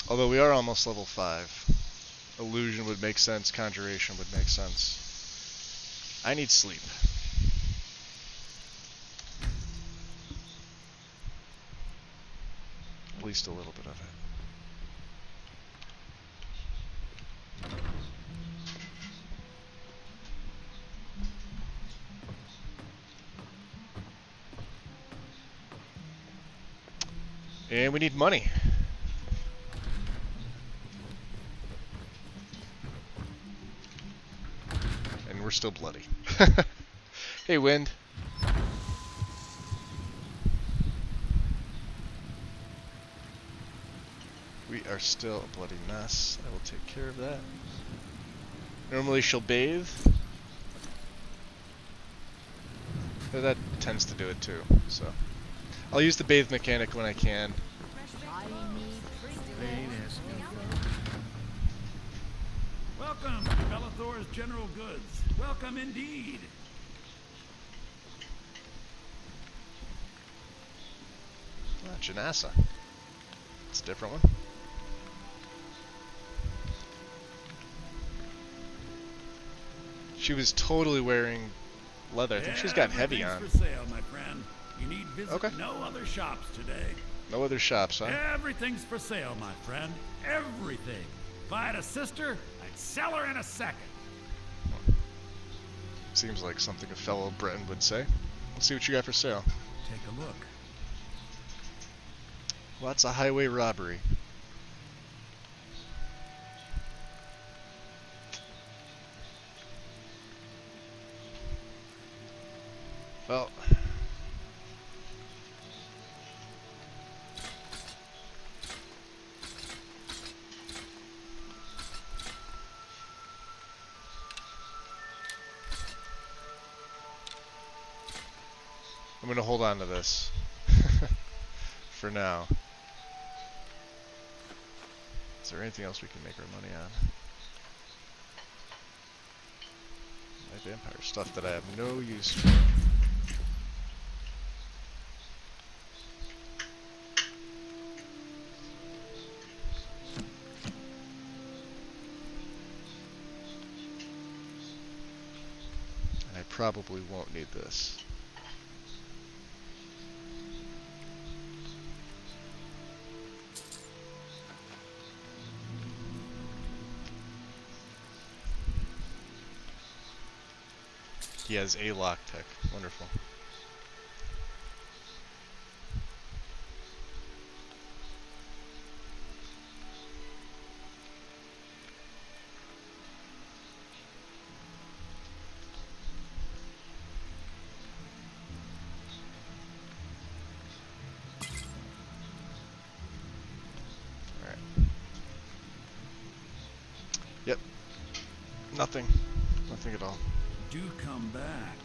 Although we are almost level 5. Illusion would make sense, Conjuration would make sense. I need sleep. At least a little bit of it. And we need money. And we're still bloody. Hey, Wind. We are still a bloody mess. I will take care of that. Normally she'll bathe. But that tends to do it too, so. I'll use the bathe mechanic when I can. Welcome to Bellathor's General Goods. Welcome indeed. Ah, Janassa. It's a different one. She was totally wearing leather. I think she's got heavy on. Everything's for sale, my friend. You need visit Okay. no other shops today. No other shops, huh? Everything's for sale, my friend. Everything. If I had a sister, I'd sell her in a second. Seems like something a fellow Breton would say. Let's see what you got for sale. Take a look. Lots of highway robbery. Well, I'm gonna hold on to this for now. Is there anything else we can make our money on? My vampire stuff that I have no use for. And I probably won't need this. He has a lockpick. Wonderful. Alright. Yep. Nothing. Nothing at all. Do come back.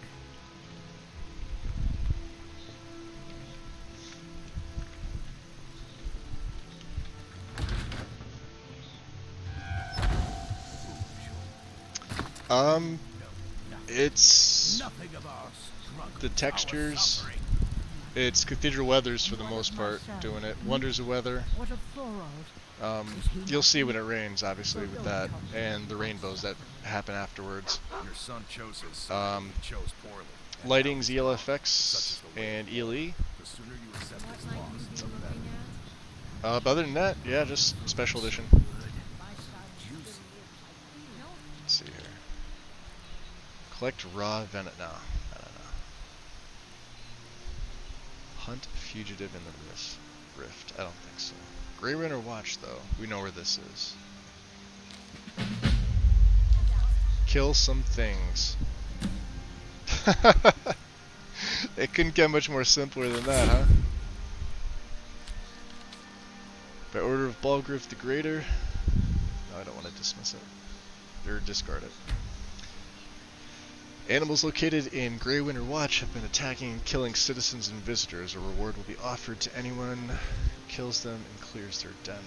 It's Nothing of our struggle. the textures. It's Cathedral Weathers for the most part doing it. Wonders of Weather. What a thorough. You'll see when it rains, obviously, with that, and the rainbows that happen afterwards. Your son chose his side. He chose poorly. And Lighting's now he's ELFX such is the way. and ELE. The sooner you accept his loss, the better. Other than that, yeah, just special edition. Let's see here. Collect raw venom. No, I don't know. Hunt fugitive in the rift. I don't think so. Grey Runner Watch, though. We know where this is. Kill some things. It couldn't get much more simpler than that, huh? By order of Balgriff the Greater. No, I don't want to dismiss it. Or discard it. Animals located in Grey Winter Watch have been attacking and killing citizens and visitors. A reward will be offered to anyone who kills them and clears their den.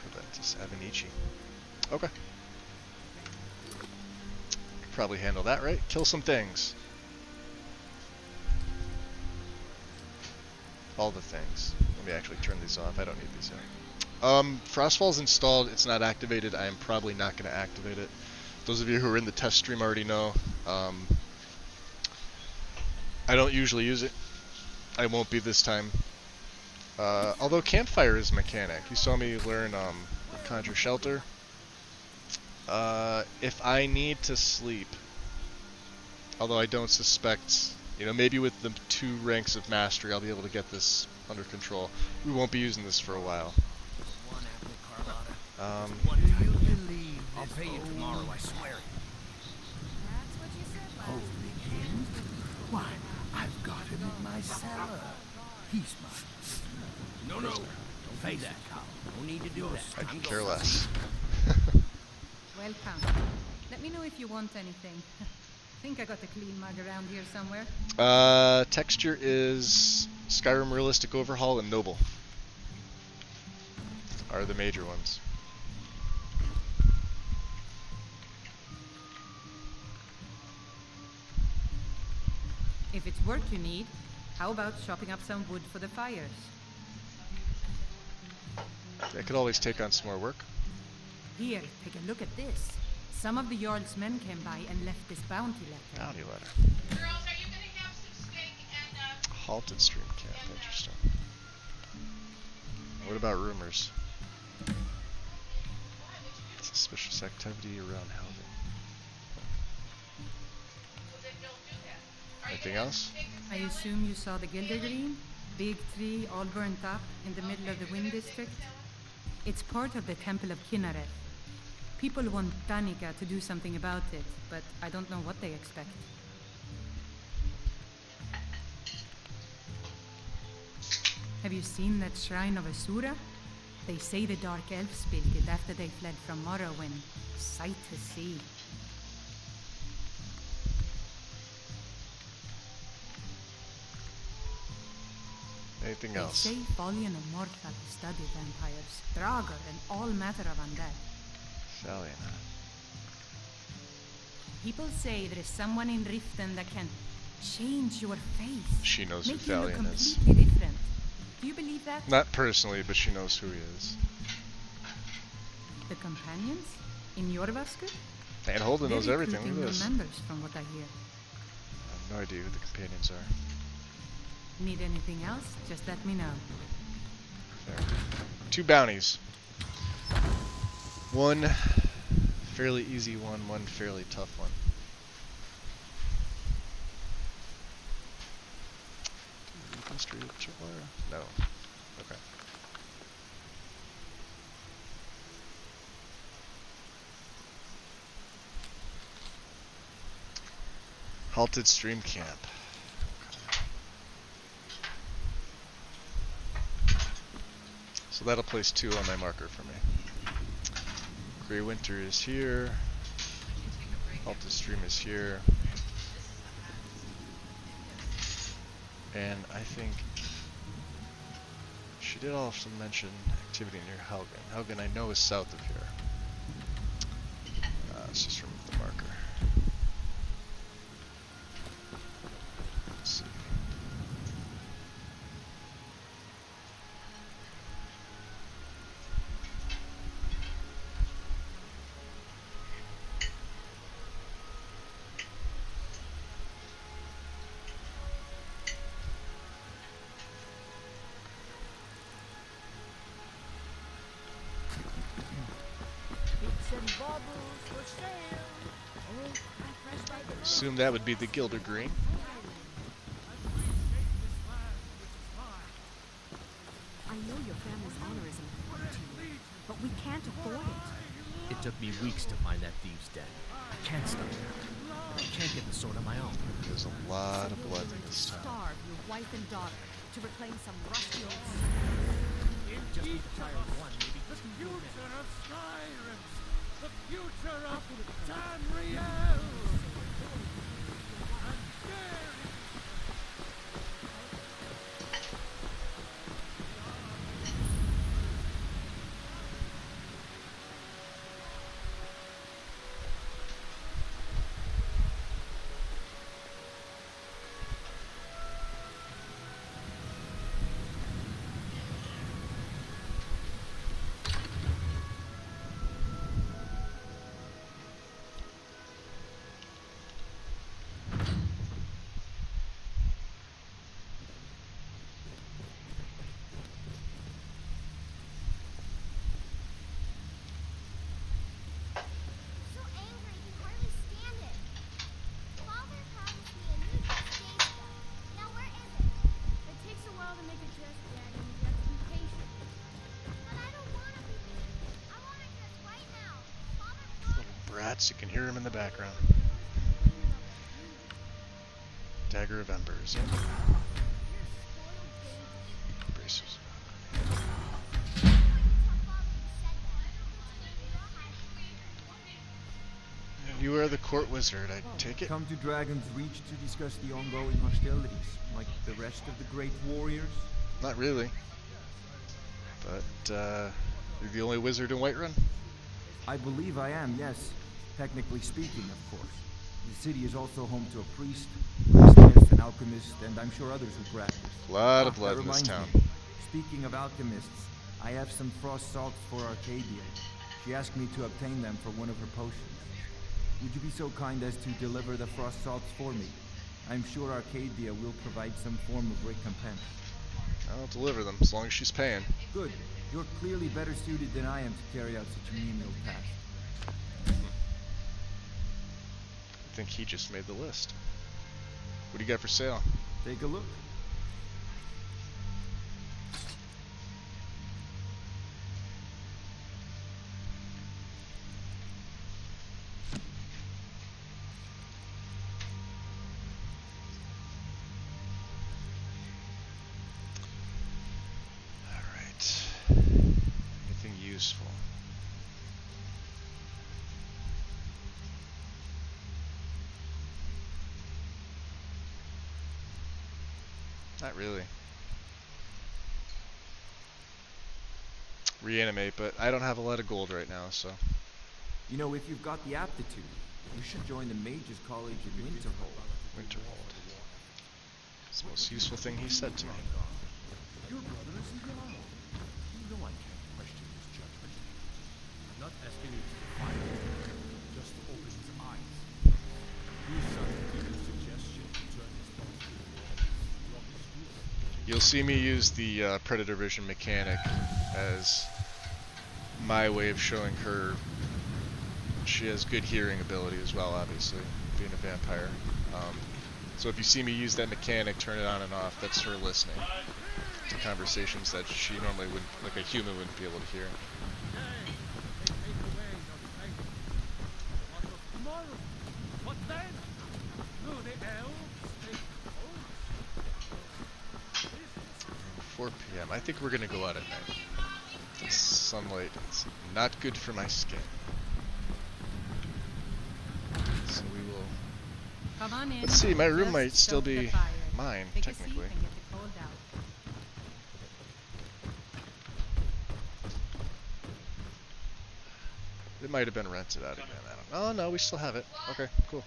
Proventus Avenici. Okay. Could probably handle that, right? Kill some things. All the things. Let me actually turn these off. I don't need these yet. Frostfall's installed. It's not activated. I am probably not going to activate it. Those of you who are in the test stream already know. I don't usually use it. I won't be this time. Although Campfire is a mechanic. You saw me learn Conjure Shelter. If I need to sleep, although I don't suspect, maybe with the 2 ranks of mastery I'll be able to get this under control. We won't be using this for a while. I'll pay you tomorrow, I swear. That's what you said last Holy him? Why, I've got him in my cellar. He's mine. No, don't pay that, Kyle. No need to do that. I could care less. Welcome. Let me know if you want anything. Think I got a clean mug around here somewhere. Texture is Skyrim Realistic Overhaul and Noble. Are the major ones. If it's work you need, how about chopping up some wood for the fires? I could always take on some more work. Here, take a look at this. Some of the Jarl's men came by and left this bounty letter. Bounty letter. Girls, are you gonna have some steak and Halted stream camp, interesting. What about rumors? Suspicious activity around Haldon. Anything else? I assume you saw the Gildergreen? Big tree, all burnt up, in the middle of the Wind District? It's part of the Temple of Kinnareth. People want Danica to do something about it, but I don't know what they expect. Have you seen that shrine of Asura? They say the Dark Elves built it after they fled from Morrowind. Sight to see. Anything else? They say Valian and Morthal studied vampires, Draugr, and all matter of undead. Valian. People say there is someone in Riften that can change your face. She knows who make you look Valian is. completely different. Do you believe that? Not personally, but she knows who he is. The companions? In Jorvaskr? And Holden knows everything. Look at this. Members, from what I hear. I have no idea who the companions are. Need anything else? Just let me know. There. 2 bounties. One fairly easy one, one fairly tough one. History of Chiller? No. Okay. Halted stream camp. So that'll place 2 on my marker for me. Grey Winter is here. Halted stream is here. And I think she did also mention activity near Helgen. Helgen I know is south of here. Let's just remove the marker. Let's see. Assume that would be the Gilder Green. I know your family's honor is important to you, but we can't afford it. It took me weeks to find that thieves' den. I can't stop now. I can't get the sword on my own. There's a lot of blood in this town. Starve your wife and daughter to reclaim some rusty old Just need to fire one, maybe. The future of Skyrim! The future of Tamriel! You can hear him in the background. Dagger of Embers. Bracers. You are the court wizard, I take it? Come to Dragon's Reach to discuss the ongoing hostilities, like the rest of the great warriors? Not really. But, you're the only wizard in Whiterun? I believe I am, yes. Technically speaking, of course. The city is also home to a priest, blacksmith, an alchemist, and I'm sure others who practice. A lot of blood in this town. Me, speaking of alchemists, I have some frost salts for Arcadia. She asked me to obtain them for one of her potions. Would you be so kind as to deliver the frost salts for me? I'm sure Arcadia will provide some form of recompense. I'll deliver them, as long as she's paying. Good. You're clearly better suited than I am to carry out such a menial task. I think he just made the list. What do you got for sale? Take a look. Useful. Not really. Reanimate, but I don't have a lot of gold right now, so. You know, if you've got the aptitude, you should join the Mages College in Winterhold. Winterhold. It's the most useful thing he said to me. Your brother is young. You know I can't question his judgment. I'm not asking him to defy it, just to open his eyes. Your son gave a suggestion to turn his thoughts to the world. Drop his school. You'll see me use the Predator Vision mechanic as my way of showing her she has good hearing ability as well, obviously, being a vampire. So if you see me use that mechanic, turn it on and off, that's her listening to conversations that she normally wouldn't, like a human wouldn't be able to hear. What then? No, the elves. 4 p.m. I think we're gonna go out at night. The sunlight is not good for my skin. So we will. Come on in. Let's see, my room Just might still stoke the be fire. mine, Take technically. a seat and get the cold out. It might have been rented out again. I don't know. Oh no, we still have it. Okay, cool.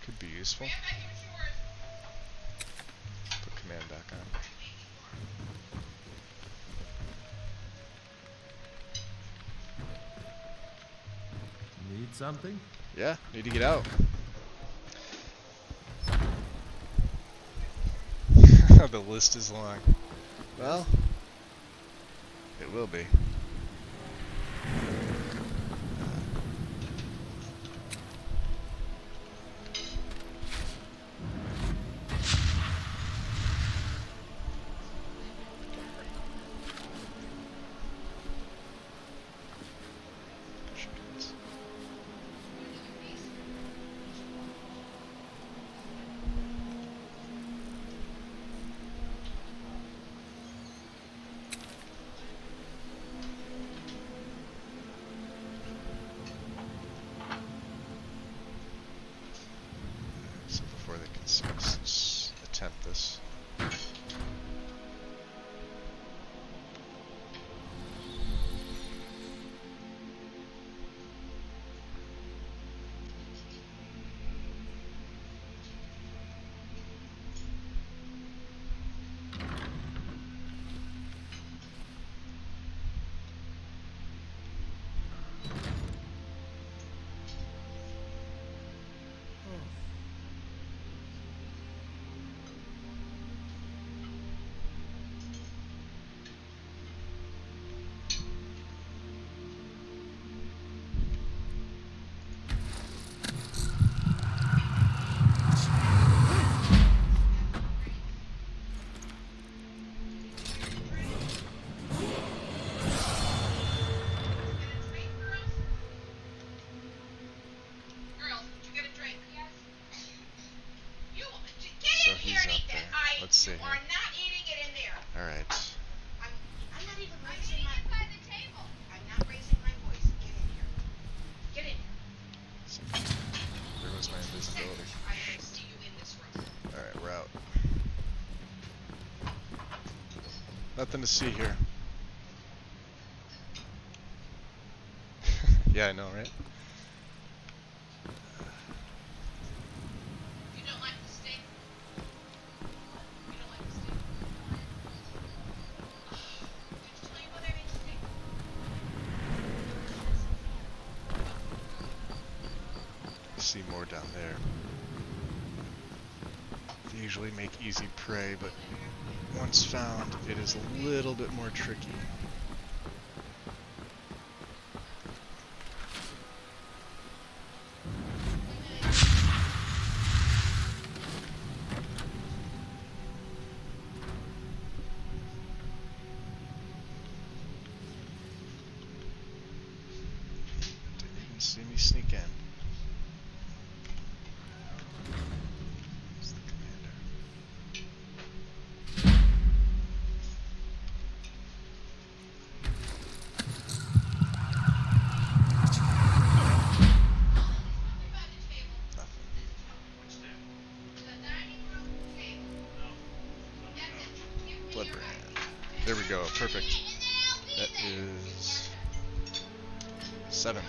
Could be useful. Put command back on. Need something? Yeah, need to get out. The list is long. Well, it will be. So before they can attempt this. Let's see here. Alright. I'm not even raising my by the table. I'm not raising my voice. Get in here. Get in here. Where was my invisibility? I can see you in this room. Alright, we're out. Nothing to see here. Yeah, I know, right? see more down there. They usually make easy prey, but once found, it is a little bit more tricky. See me sneak in. It's the commander. Blood brand. There we go. Perfect. That is 7.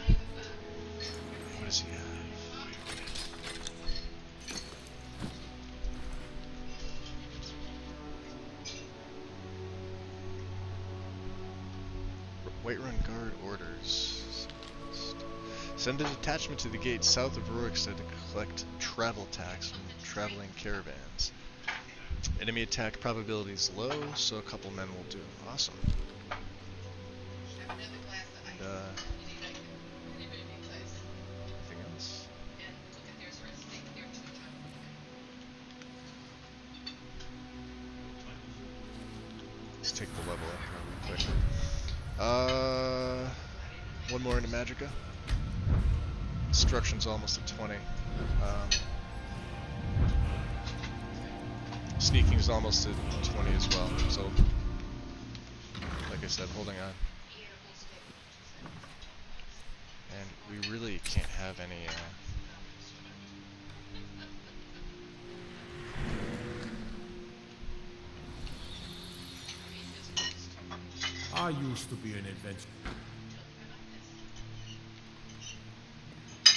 What does he have? Whiterun Guard orders. Send a detachment to the gate south of Rorikstead to collect travel tax from traveling caravans. Enemy attack probability is low, so a couple men will do. Awesome. And, anything else? Let's take the level up really quick. One more into Magicka. Destruction's almost at 20. Sneaking's almost at 20 as well, so like I said, holding on. And we really can't have any I used to be an adventurer.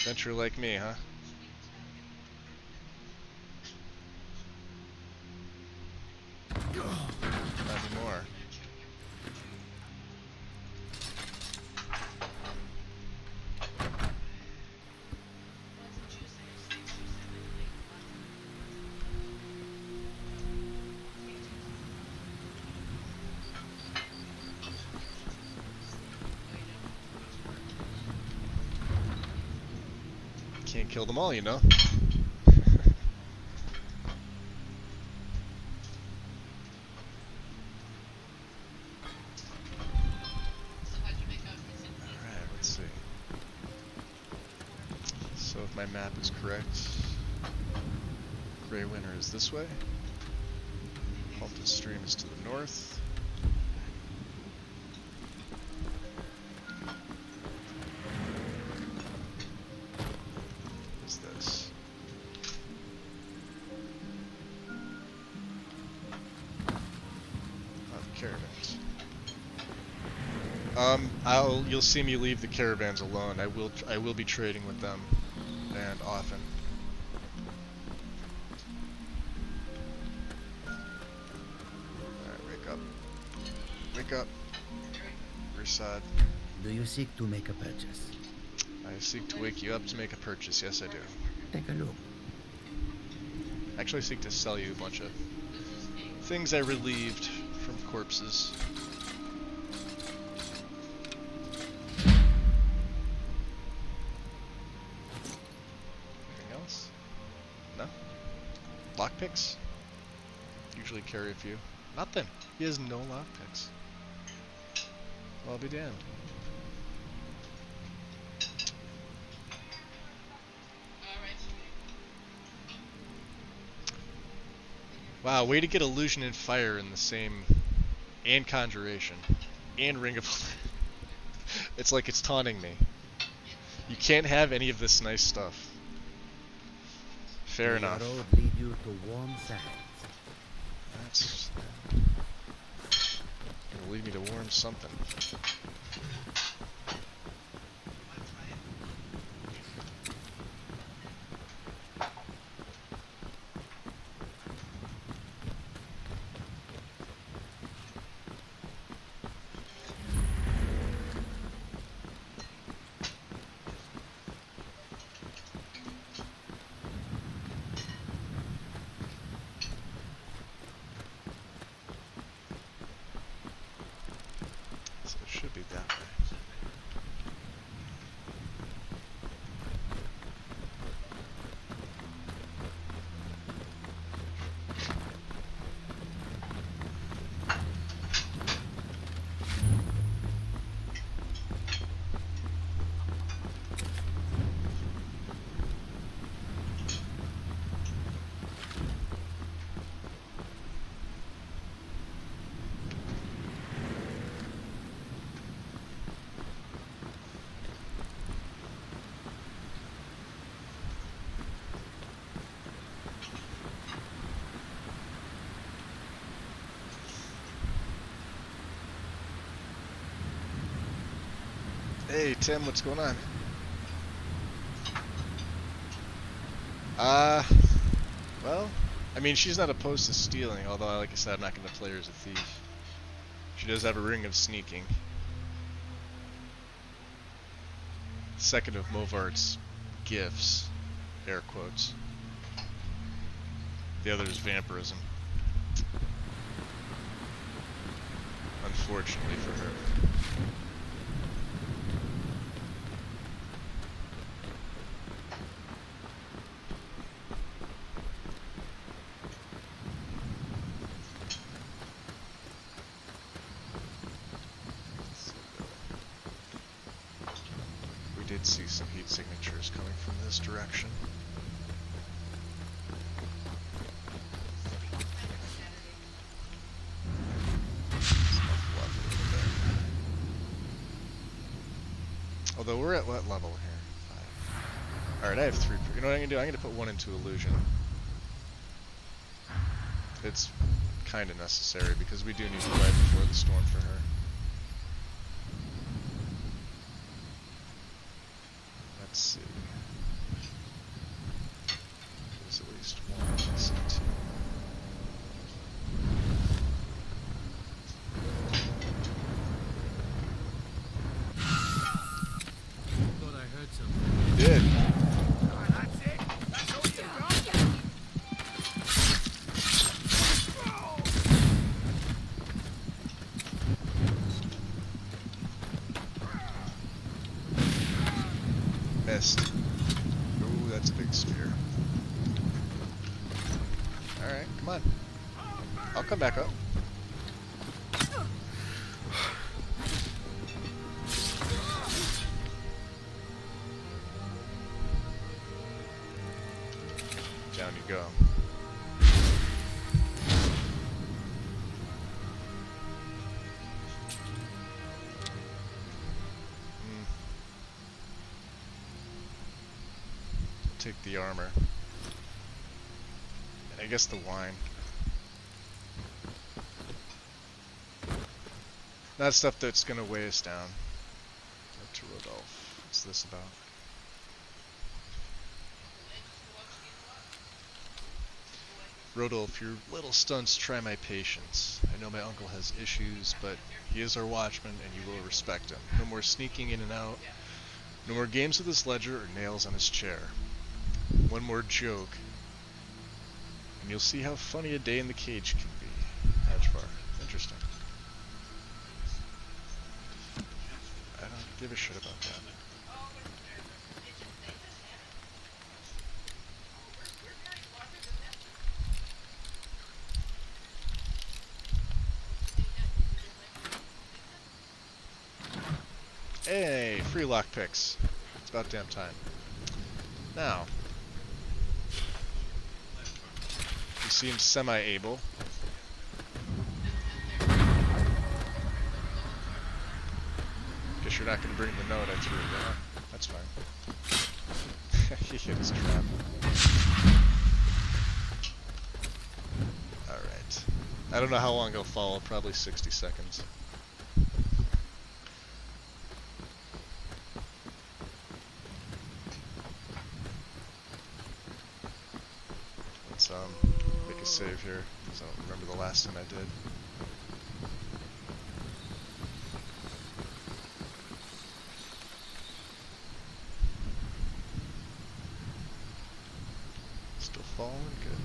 adventurer like me, huh? Not anymore. Can't kill them all, you know. Alright, let's see. So if my map is correct, Grey Winter is this way. Halted Stream is to the north. You'll see me leave the caravans alone. I will be trading with them, and often. Alright, wake up. Wake up. Resad. Do you seek to make a purchase? I seek to wake you up to make a purchase. Yes, I do. Take a look. Actually, I seek to sell you a bunch of things I relieved from corpses. Lockpicks? Usually carry a few. Nothing. He has no lockpicks. Well, I'll be damned. Wow, way to get Illusion and Fire in the same... and Conjuration. And Ring of... It's like it's taunting me. You can't have any of this nice stuff. Fair enough. The road lead you to warm sands. That's gonna lead me to warm something. It should be that way. Hey Tim, what's going on? Well, I mean, she's not opposed to stealing, although, like I said, I'm not going to play her as a thief. She does have a ring of sneaking. Second of Movart's gifts, air quotes. The other is vampirism. Unfortunately for her. See some heat signatures coming from this direction. Although we're at what level here? 5. Alright, I have 3. You know what I'm gonna do? I'm gonna put 1 into illusion. It's kinda necessary because we do need to fight before the storm for her. Let's see. There's at least 1. Let's see 2. Thought I heard something. You did. That's it. That's all you got. Missed. Ooh, that's a big spear. Alright, come on. I'll come back up. Down you go. Take the armor. And I guess the wine. Not stuff that's gonna weigh us down. Up to Rodolphe. What's this about? Rodolphe, your little stunts try my patience. I know my uncle has issues, but he is our watchman and you will respect him. No more sneaking in and out. No more games with his ledger or nails on his chair. One more joke, and you'll see how funny a day in the cage can be. Hatchbar. Interesting. I don't give a shit about that. Hey, free lockpicks. It's about damn time. Now, he seems semi-able. Guess you're not going to bring the note I threw down. That's fine. He hit his trap. Alright. I don't know how long he'll follow, probably 60 seconds. Let's make a save here, because I don't remember the last time I did. Still falling? Good.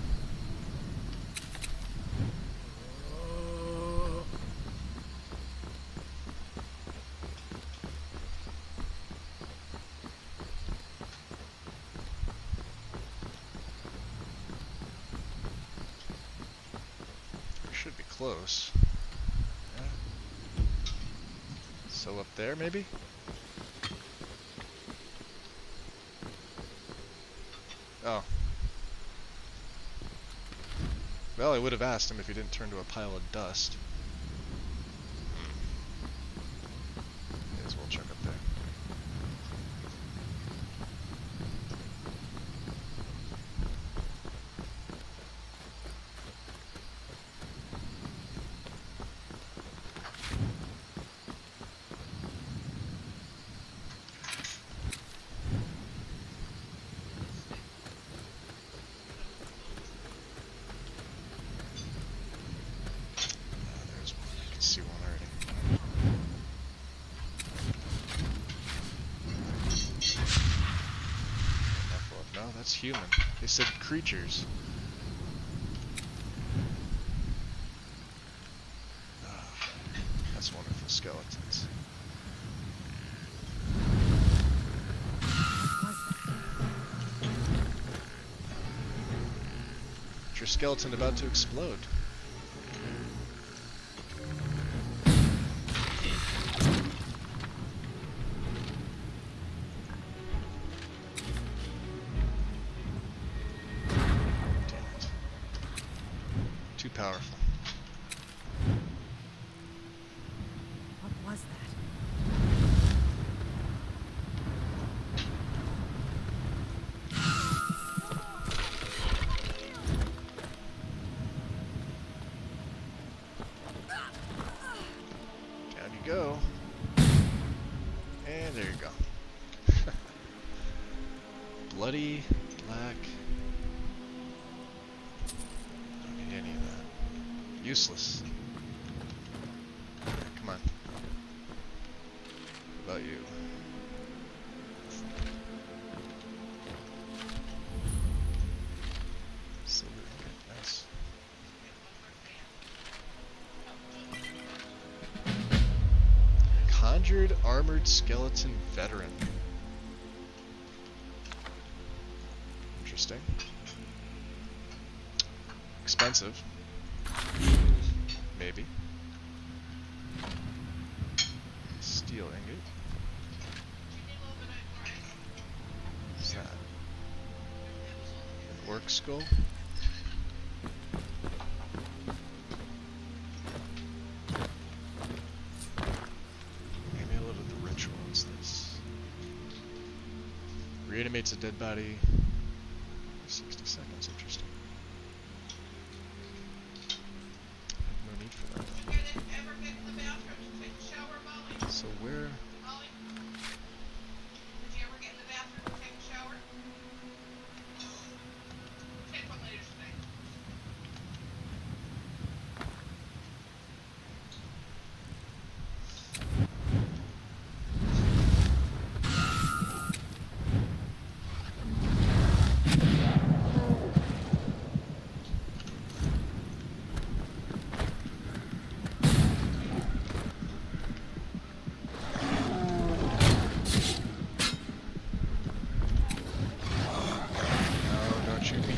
close. Yeah. So up there, maybe? Oh. Well, I would have asked him if he didn't turn to a pile of dust. May as well check up there. See one already. No, that's human. They said creatures. That's wonderful skeletons. Is your skeleton about to explode? Too powerful. What was that? Down you go. And there you go. Bloody black. Don't need any of that. Useless. Come on. What about you? Silver ingot, nice. Conjured armored skeleton veteran. Interesting. Expensive. Maybe. Steel ingot. What's that? An orc skull? Amulet of the ritual. What's this? Reanimates a dead body. 60 seconds. Interesting. No need for that. So where? Did you ever get in the bathroom and take a shower? Take one later today.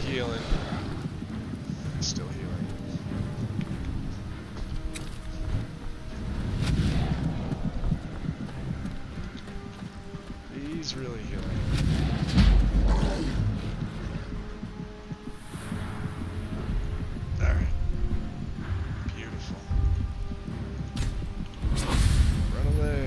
Healing. Still healing. He's really healing. Alright. Beautiful. Run away.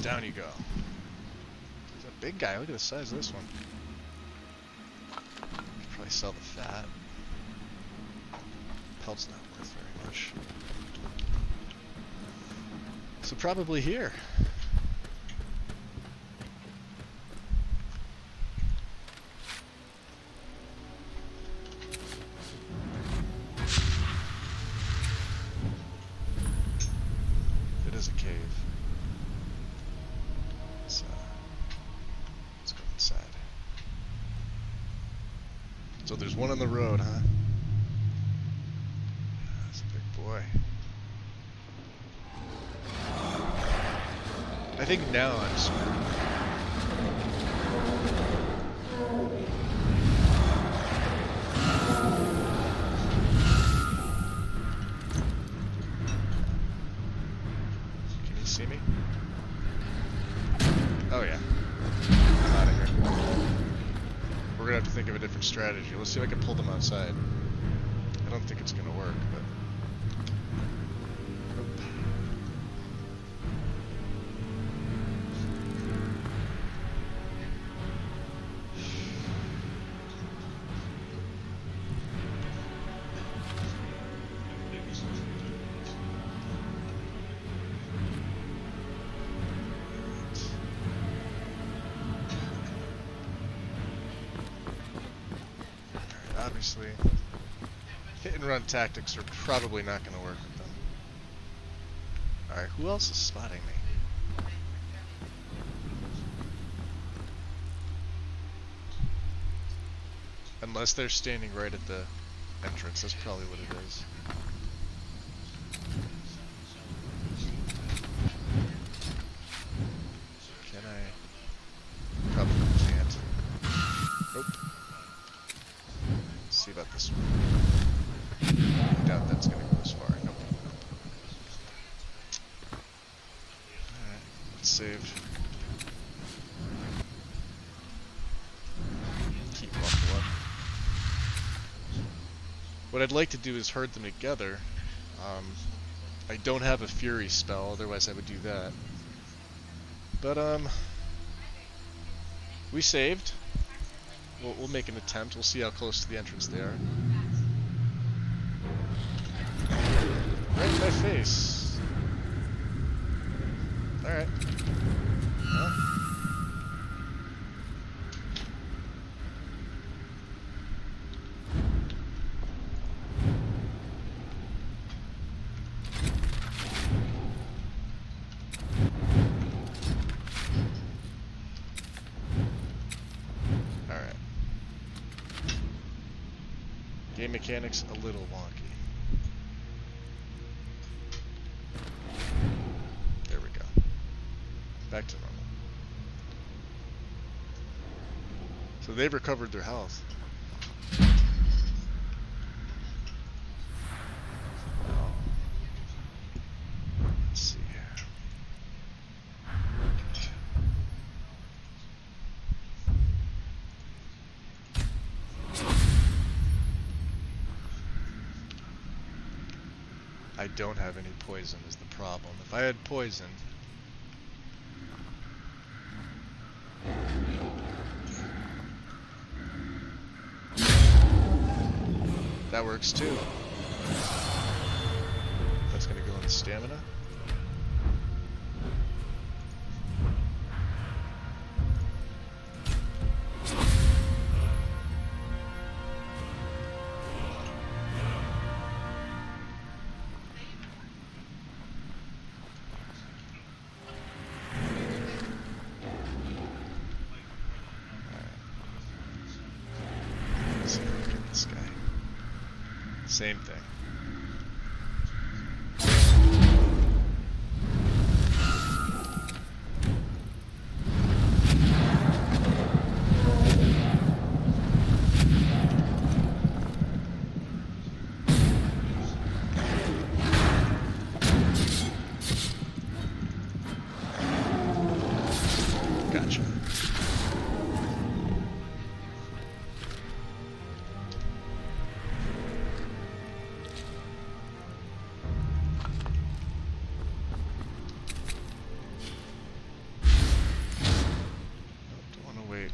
Down you go. He's a big guy. Look at the size of this one. Could probably sell the fat. Pelt's not worth very much. So probably here. It is a cave. Let's go inside. So there's one on the road, huh? That's a big boy. I think now I'm screwed. Can you see me? Oh yeah. I'm out of here. We're gonna have to think of a different strategy. Let's see if I can pull them outside. I don't think it's gonna work, but... Obviously, hit and run tactics are probably not going to work with them. Alright, who else is spotting me? Unless they're standing right at the entrance, that's probably what it is. Can I? Probably can't. Nope. See about this one. I doubt that's gonna go as far. Nope. Alright, let's save. Keep buffalo. What I'd like to do is herd them together. I don't have a fury spell, otherwise I would do that. But we saved. We'll make an attempt. We'll see how close to the entrance they are. Right in my face. Alright. Well. Game mechanics a little wonky. There we go. Back to normal. So they've recovered their health. Let's see here. I don't have any poison is the problem. If I had poison... That works too. That's gonna go in stamina. Same thing. Gotcha.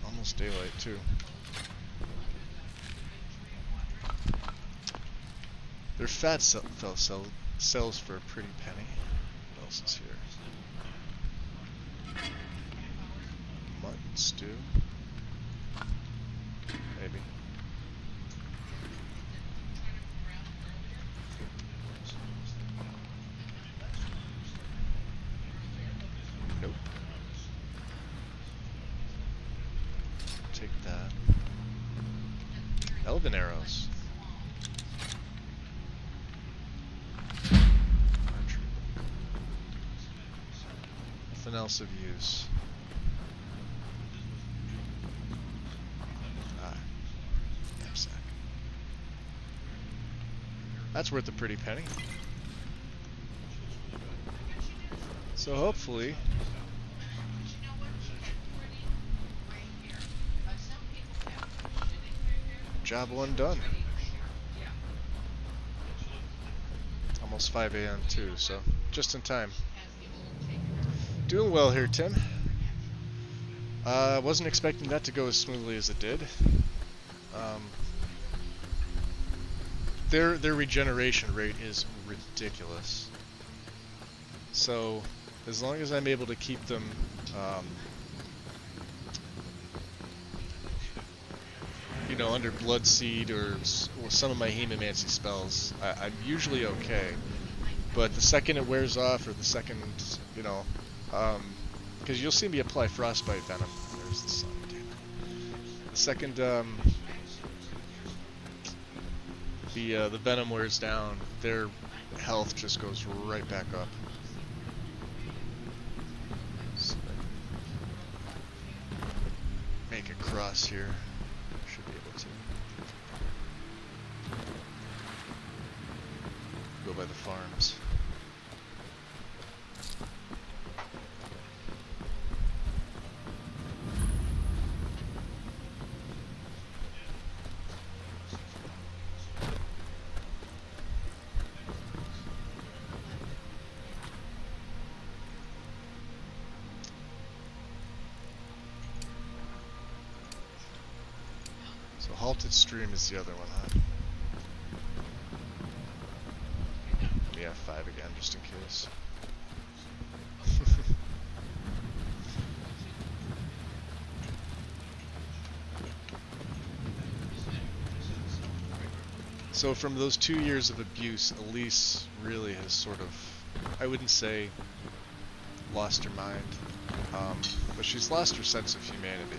Almost daylight too. Their fat sells for a pretty penny. What else is here? Mutton stew. Maybe. Nope. Take that. Elven arrows. Nothing else of use. Knapsack. That's worth a pretty penny. So hopefully, job 1 done. Almost 5 a.m. too, so just in time. Doing well here, Tim. Wasn't expecting that to go as smoothly as it did. Their regeneration rate is ridiculous. So as long as I'm able to keep them you know, under Bloodseed or some of my Hemomancy spells, I'm usually okay. But the second it wears off, or the second, you know, because you'll see me apply Frostbite Venom. There's the sun, damn it. The second the Venom wears down, their health just goes right back up. So make a cross here. Should be able to go by the farms. Halted Stream is the other one, huh? Yeah, 5 again, just in case. So from those 2 years of abuse, Elise really has sort of, I wouldn't say lost her mind, but she's lost her sense of humanity.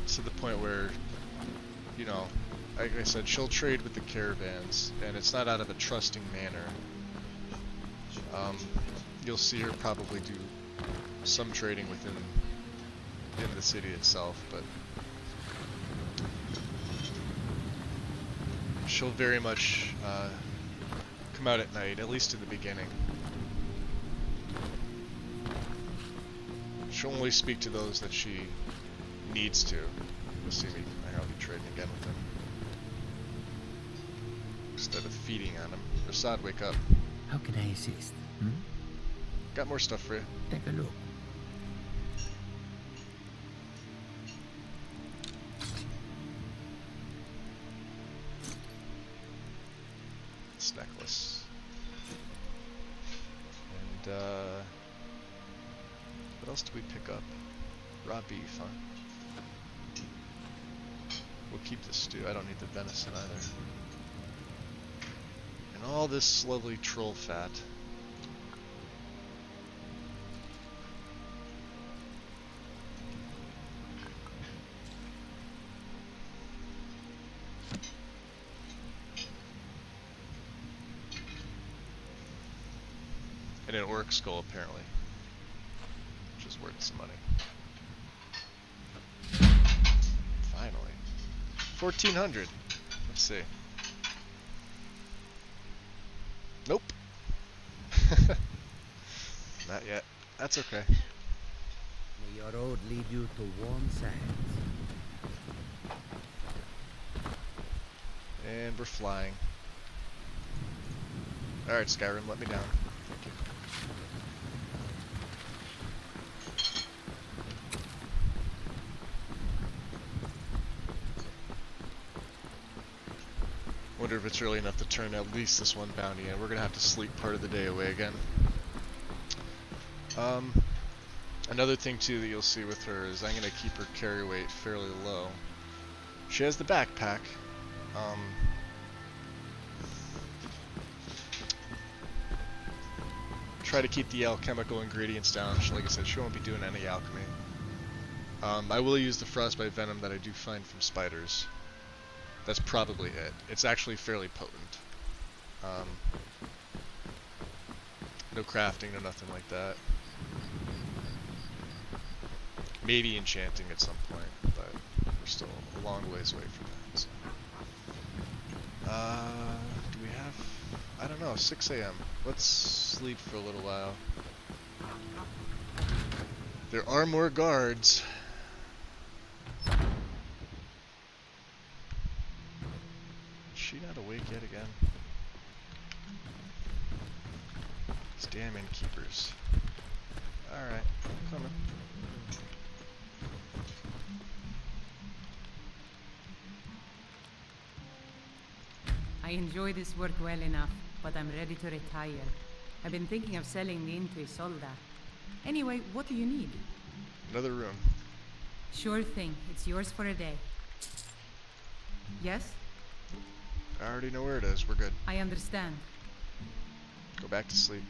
To the point where, you know, like I said, she'll trade with the caravans, and it's not out of a trusting manner. You'll see her probably do some trading within the city itself, but she'll very much come out at night, at least in the beginning. She'll only speak to those that she needs to. You'll see me. I'll be trading again with him instead of feeding on him. Rasad, wake up. How can I assist? Got more stuff for you. Take a look. This necklace. And what else do we pick up? Raw beef, huh? We'll keep the stew. I don't need the venison either. And all this lovely troll fat. And an orc skull, apparently. Which is worth some money. Finally. 1,400. Let's see. Nope. Not yet. That's okay. May your road lead you to warm sands. And we're flying. Alright, Skyrim, let me down. Thank you. Wonder if it's early enough to turn at least this one bounty in. We're gonna have to sleep part of the day away again. Another thing too that you'll see with her is I'm gonna keep her carry weight fairly low. She has the backpack. Try to keep the alchemical ingredients down. Like I said, she won't be doing any alchemy. I will use the frostbite venom that I do find from spiders. That's probably it. It's actually fairly potent. No crafting, no nothing like that. Maybe enchanting at some point, but we're still a long ways away from that. So. Do we have... I don't know, 6 a.m. Let's sleep for a little while. There are more guards. Is she not awake yet again? These damn innkeepers. Alright, I'm coming. I enjoy this work well enough, but I'm ready to retire. I've been thinking of selling the inn to Isolda. Anyway, what do you need? Another room. Sure thing. It's yours for a day. Yes? I already know where it is. We're good. I understand. Go back to sleep.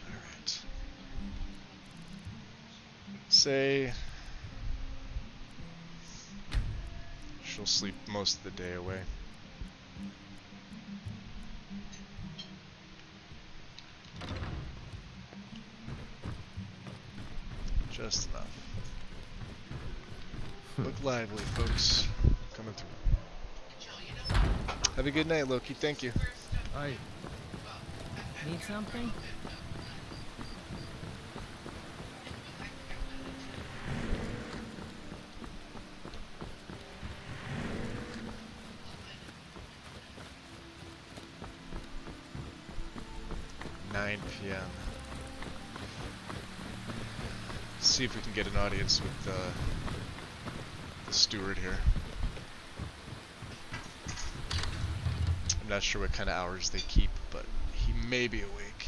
Alright. Say she'll sleep most of the day away. Just enough. Look lively, folks. Coming through. Have a good night, Loki. Thank you. Hi. Need something? PM. See if we can get an audience with the steward here. I'm not sure what kind of hours they keep, but he may be awake.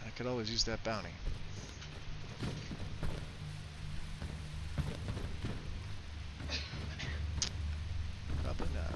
I could always use that bounty. Probably not.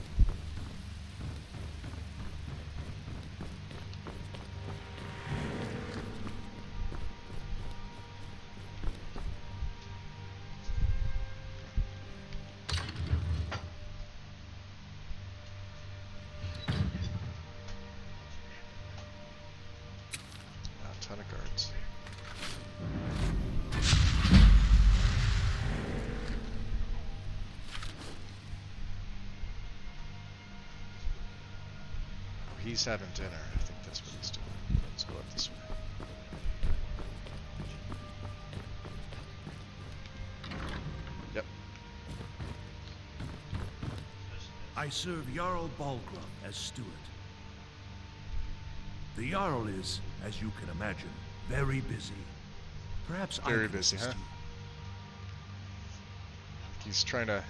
He's having dinner. I think that's what he's doing. Let's go up this way. Yep. I serve Jarl Balgruuf as steward. The Jarl is, as you can imagine, very busy. Perhaps very busy, huh? He's trying to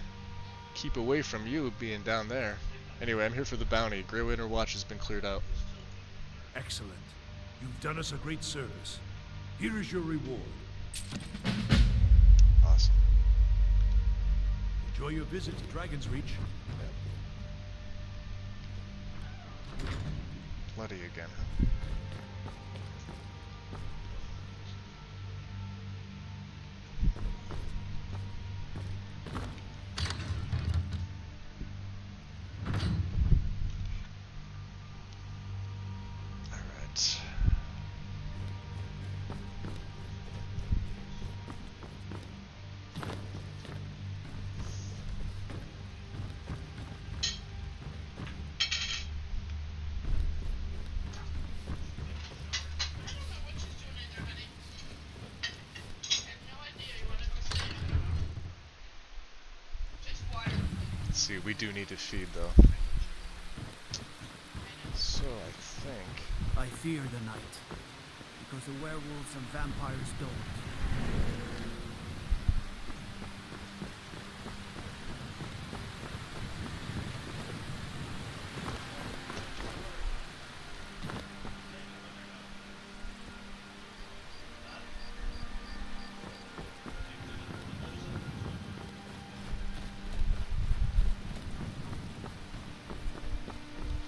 keep away from you being down there. Anyway, I'm here for the bounty. Grey Winter Watch has been cleared out. Excellent. You've done us a great service. Here is your reward. Awesome. Enjoy your visit to Dragon's Reach. Bloody again, huh? See, we do need to feed though. So I think I fear the night, because the werewolves and vampires don't.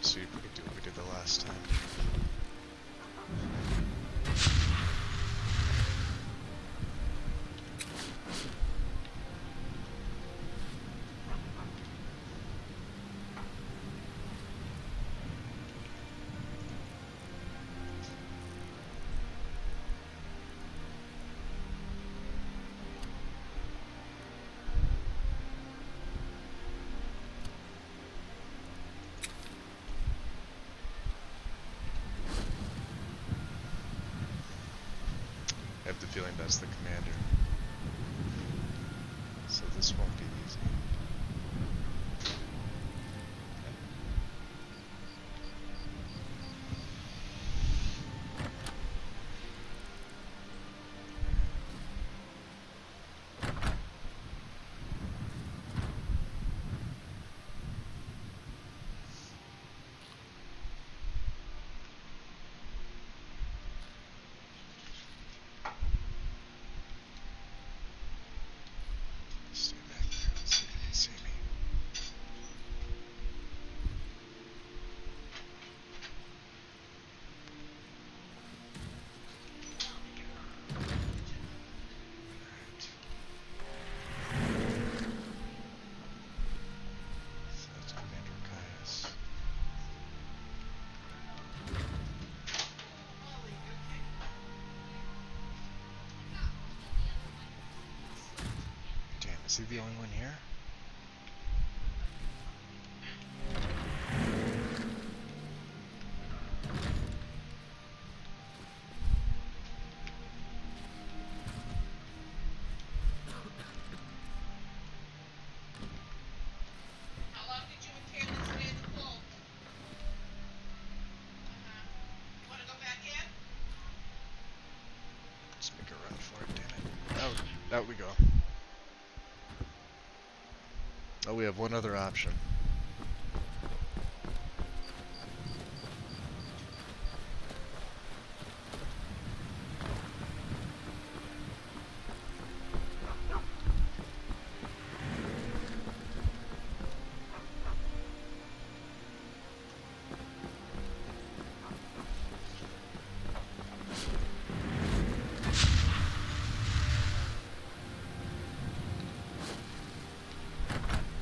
see if we can do what we did the last time. I have the feeling that's the commander. So this won't be easy. Stay back there. Let's see if they can see me. So that's Commander Caius. Damn, is he the only one here? How long did you intend to stay in the pool? Want to go back in? Let's make a run for it, damn it. Out we go. Oh, we have one other option.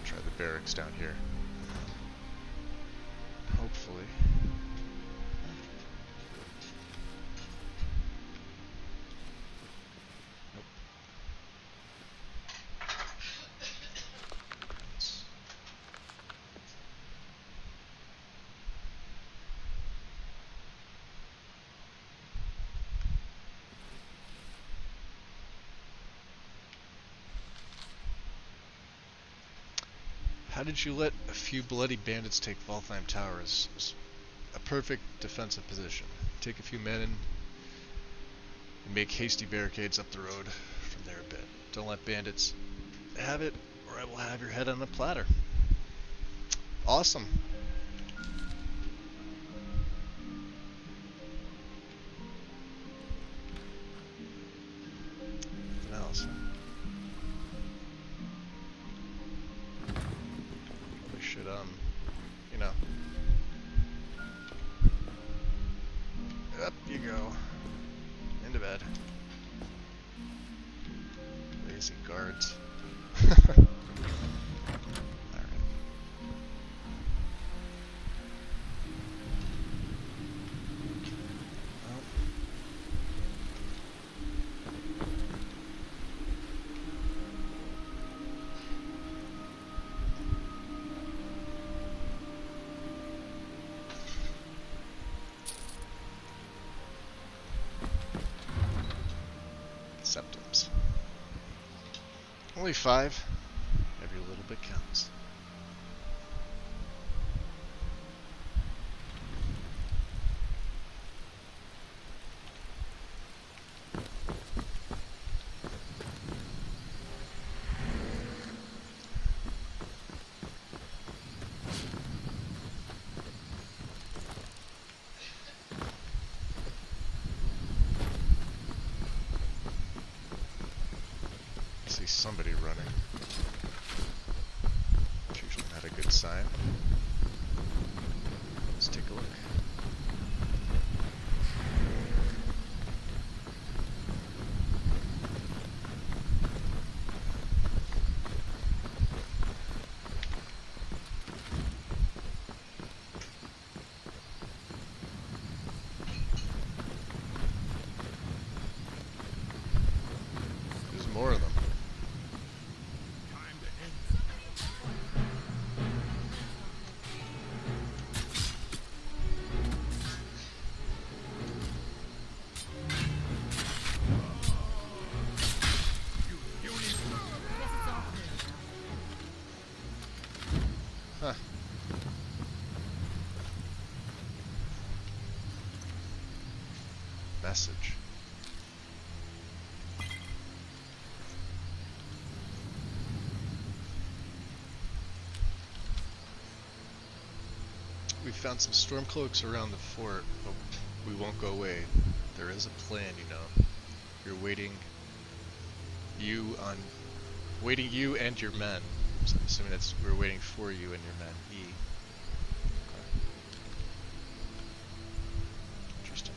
Try the barracks down here. Hopefully. Nope. Let's- How did you let a few bloody bandits take Valtheim Tower? Is a perfect defensive position. Take a few men and make hasty barricades up the road from there a bit. Don't let bandits have it, or I will have your head on a platter. Awesome. Nothing else. We should, you know. Up you go. Into bed. Lazy guards. Alright. Septums. Only 5. Every little bit counts. See somebody running. It's usually not a good sign. Huh. Message. We found some storm cloaks around the fort, but we won't go away. There is a plan, you know. We're waiting you and your men. So I'm assuming that's we're waiting for you and your men. E. Okay. Interesting.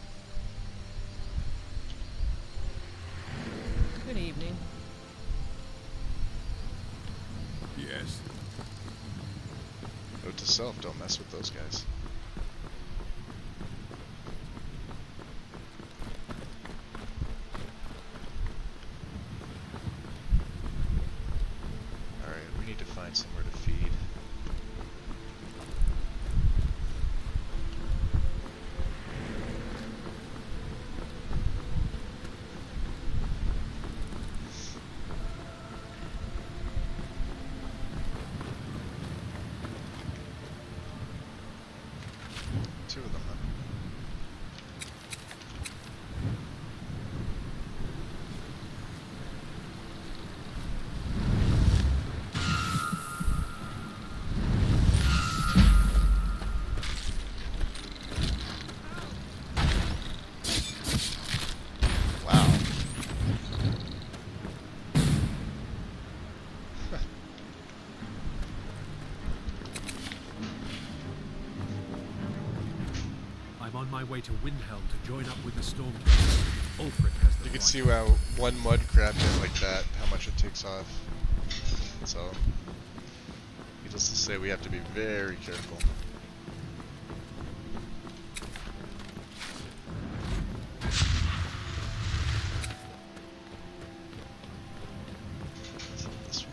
Good evening. Yes. Note to self, don't mess with those guys. Alright, we need to find somewhere to feed. Two of them, huh? Wow. I'm on my way to Windhelm to join up with the storm. Ulfric has the You can right. see how one mud crab hit like that, how much it takes off. So, needless to say, we have to be very careful. Let's head this way.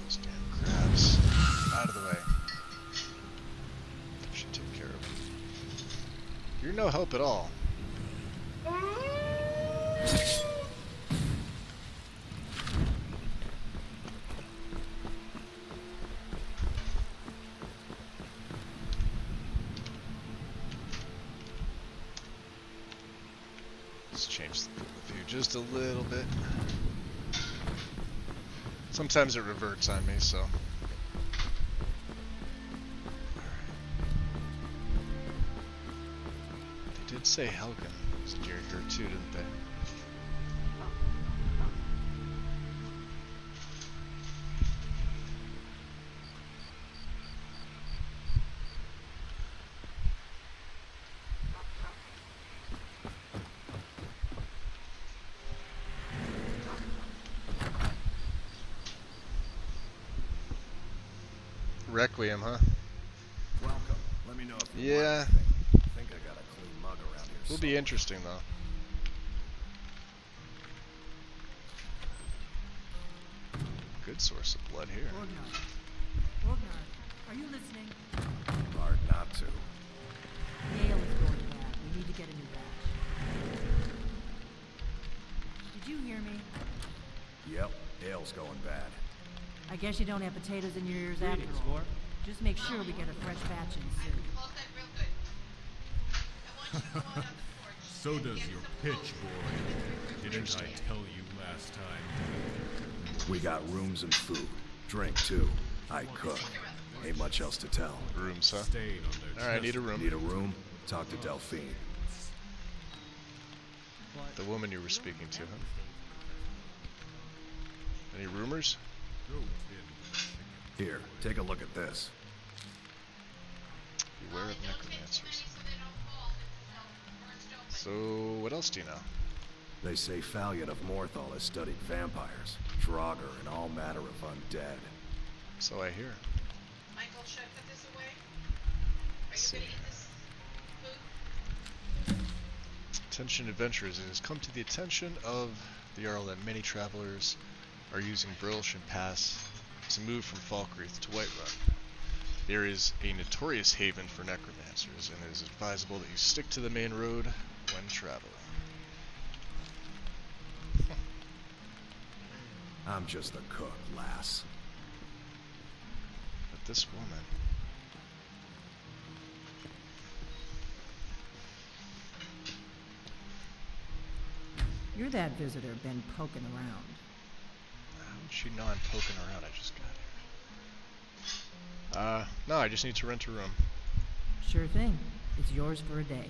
Those damn crabs. Out of the way. Should take care of them. You're no help at all. Let's change the view just a little bit. Sometimes it reverts on me, so. Alright. They did say Helgen was near here too, didn't they? Requiem, huh? Welcome. Let me know if you Yeah. want anything. I think I got a clean mug around here. Will be interesting though. Good source of blood here. Ragnar, are you listening? Hard not to. Gale is going bad. We need to get a new batch. Ale's going bad. I guess you don't have potatoes in your ears after Greetings, all. Lord. Just make sure we get a fresh batch in soon. So does your pitch, boy. Didn't I tell you last time? We got rooms and food. Drink, too. I cook. Ain't much else to tell. Rooms, huh? Stayed on their Alright, need a room. Need a room? Talk to Delphine. The woman you were speaking to, huh? Any rumors? Here, take a look at this. Beware of necromancers. So, what else do you know? They say Fallion of Morthal has studied vampires, Draugr, and all manner of undead. So I hear. Michael, should I put this away? Are See. you gonna eat this food? Attention adventurers, it has come to the attention of the Earl that many travelers are using Brilshan Pass to move from Falkreath to Whiterun. There is a notorious haven for necromancers, and it is advisable that you stick to the main road when traveling. I'm just a cook, lass. But this woman... You're that visitor been poking around. How would she know I'm poking around? I just got here. No, I just need to rent a room. Sure thing. It's yours for a day.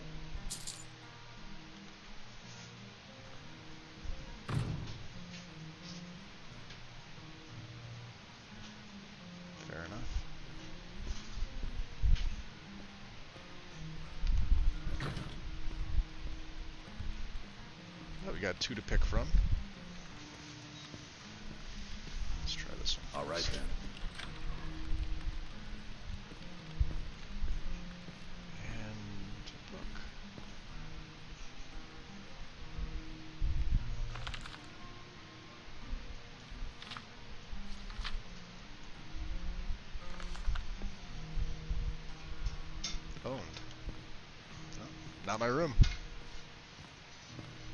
Fair enough. Oh, we got 2 to pick from. Let's try this one. All right, then. And a book. Owned. No, not my room.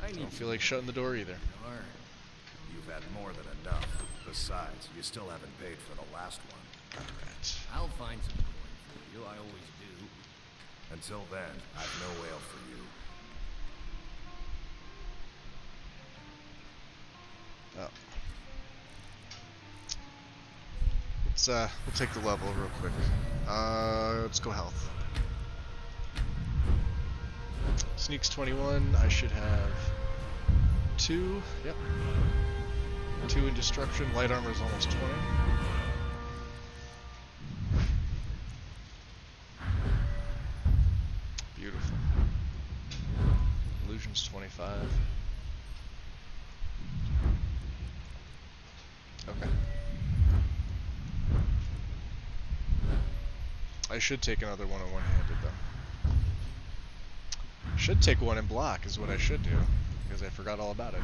I don't feel like shutting the door either. You've had more than enough. Besides, you still haven't paid for the last one. Alright. I'll find some coin for you, I always do. Until then, I've no ale for you. Oh. We'll take the level real quick. Let's go health. Sneaks 21, I should have 2, yep. 2 in destruction, light armor is almost 20. Beautiful. Illusion's 25. Okay. I should take another one on one-handed though. Should take one in block is what I should do, because I forgot all about it.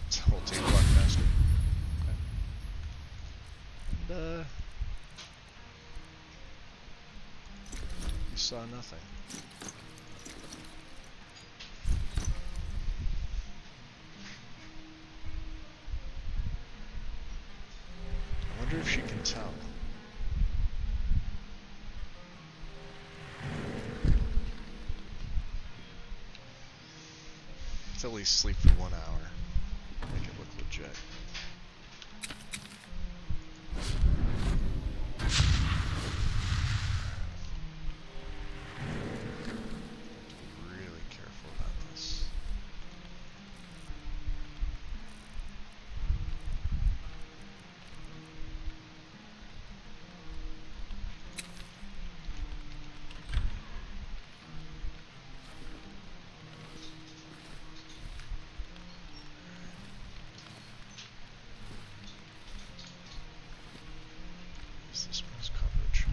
So we'll take block master. Okay. And, you saw nothing. I wonder if she can tell. Let's at least sleep for 1 hour. Make it look legit. Really careful about this. This one's coverage.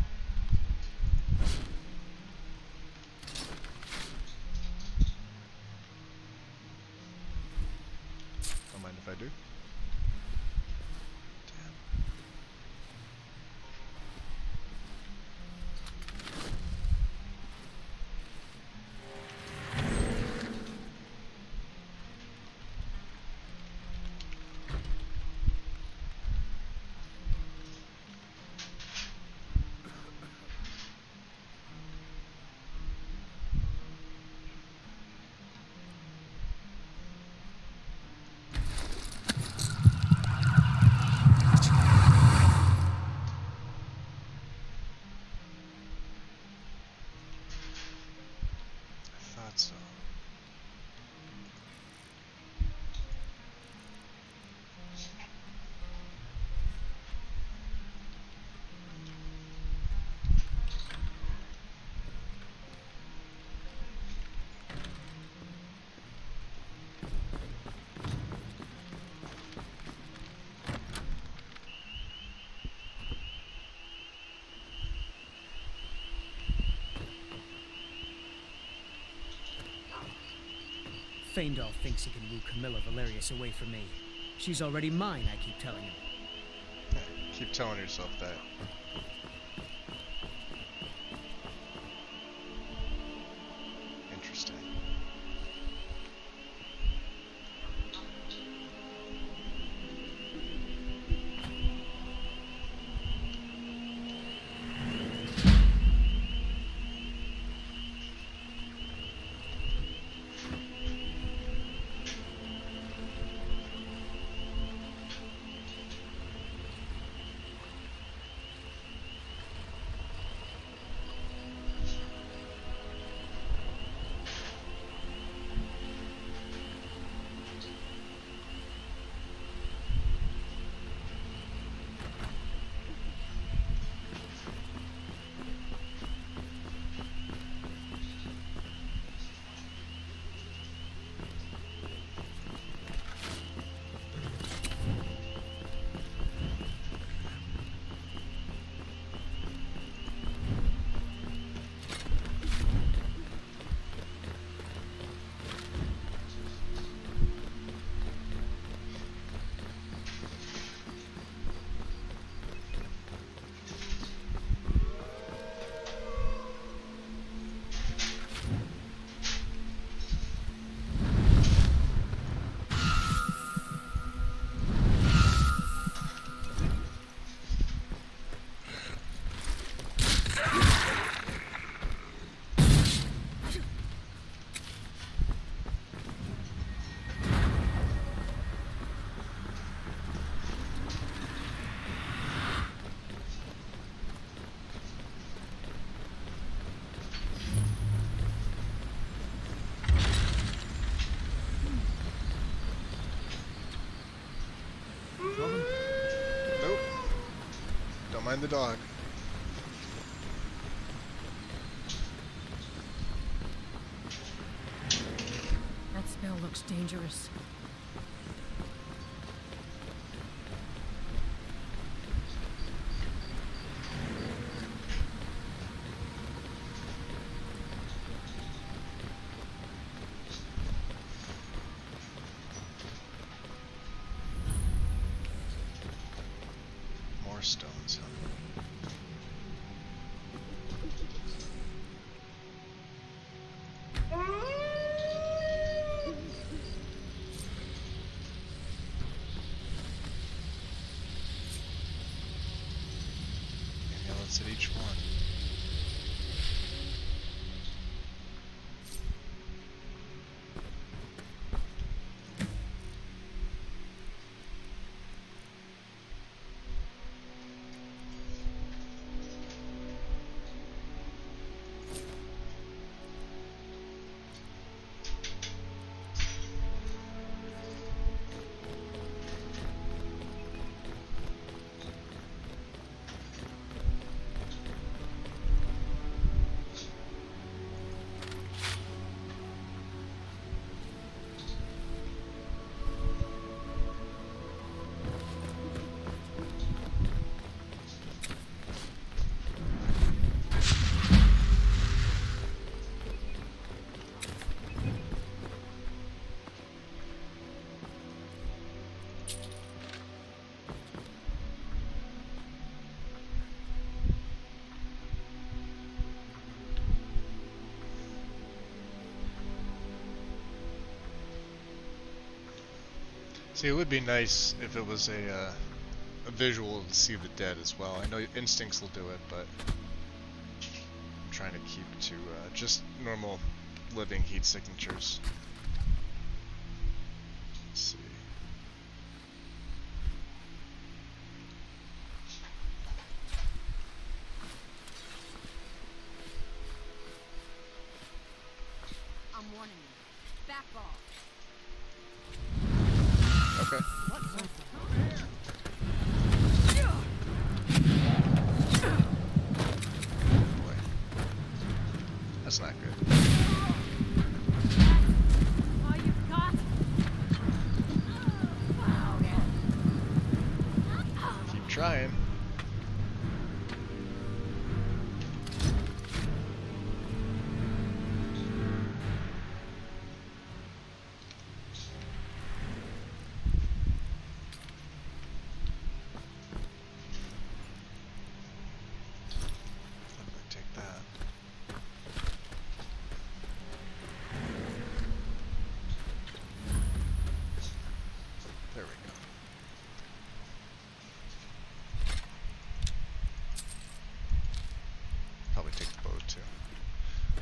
Don't mind if I do. Faendal thinks he can woo Camilla Valerius away from me. She's already mine, I keep telling him. Keep telling yourself that. Interesting. Nope. Don't mind the dog. That spell looks dangerous. More stones, huh? Amulets at each one. See, it would be nice if it was a visual to see the dead as well. I know instincts will do it, but I'm trying to keep to just normal living heat signatures. Let's see. I'm warning you. Back off. Okay. Boy. That's not good. All you've got? Keep trying.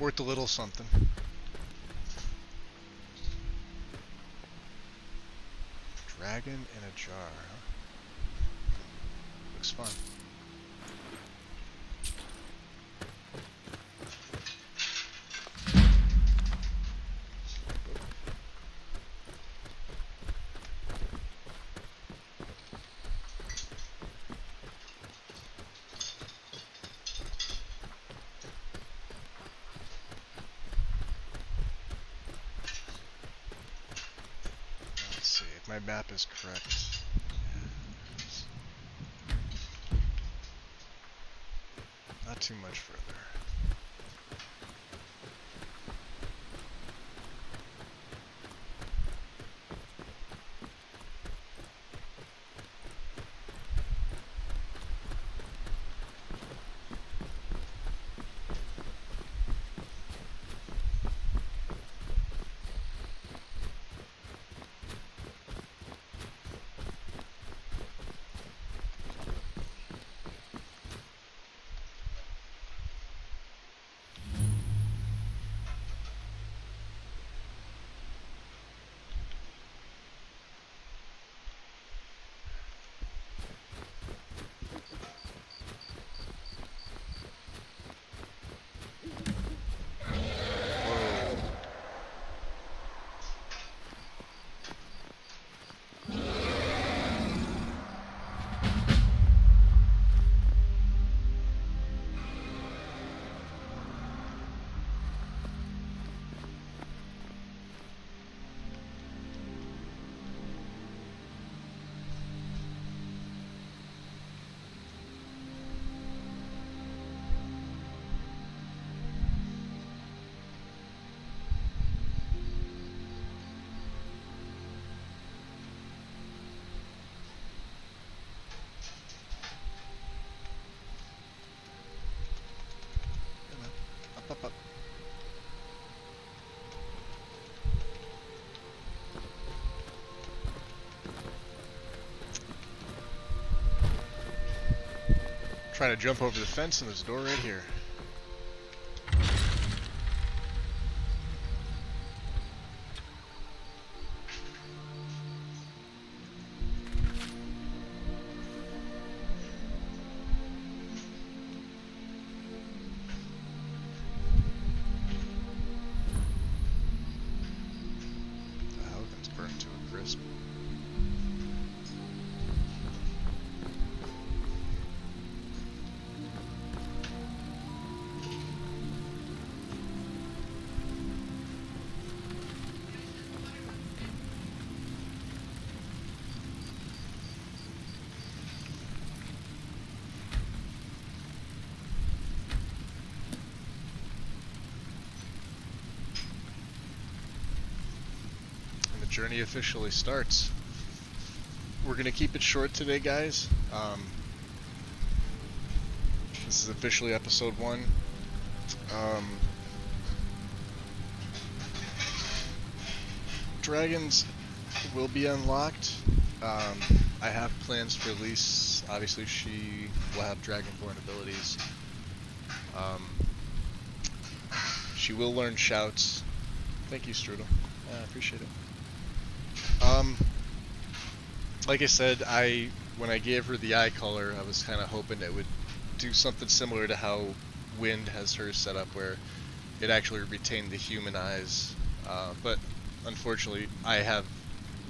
Worth a little something. Dragon in a jar, huh? Looks fun. My map is correct. Not too much further. Up. Trying to jump over the fence and there's a door right here. Journey officially starts. We're gonna keep it short today, guys. This is officially episode 1. Dragons will be unlocked. I have plans for Elise. Obviously, she will have Dragonborn abilities. She will learn shouts. Thank you, Strudel. I appreciate it. Like I said, when I gave her the eye color, I was kind of hoping it would do something similar to how Wind has hers set up, where it actually retained the human eyes. But unfortunately, I have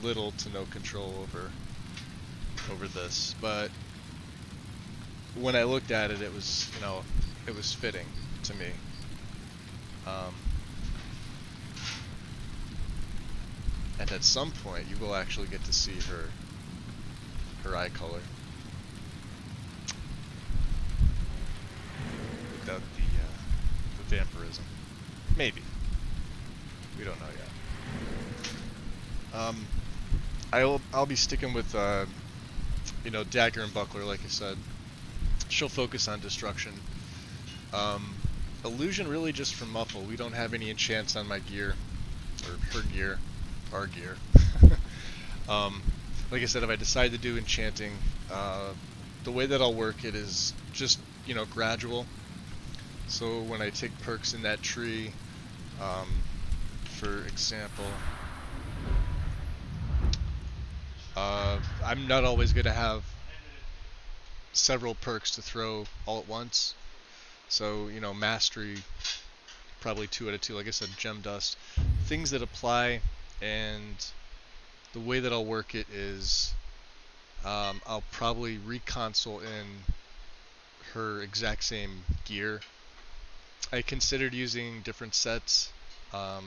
little to no control over this. But when I looked at it, it was, it was fitting to me. And at some point, you will actually get to see her eye color without the vampirism. Maybe. We don't know yet. I'll be sticking with Dagger and Buckler, like I said. She'll focus on destruction. Illusion really just for muffle. We don't have any enchants on my gear or her gear. Our gear. Like I said, if I decide to do enchanting, the way that I'll work it is just, gradual. So when I take perks in that tree, for example, I'm not always going to have several perks to throw all at once. So, you know, mastery, probably 2 out of 2, like I said, gem dust. Things that apply, and the way that I'll work it is I'll probably reconsole in her exact same gear. I considered using different sets. I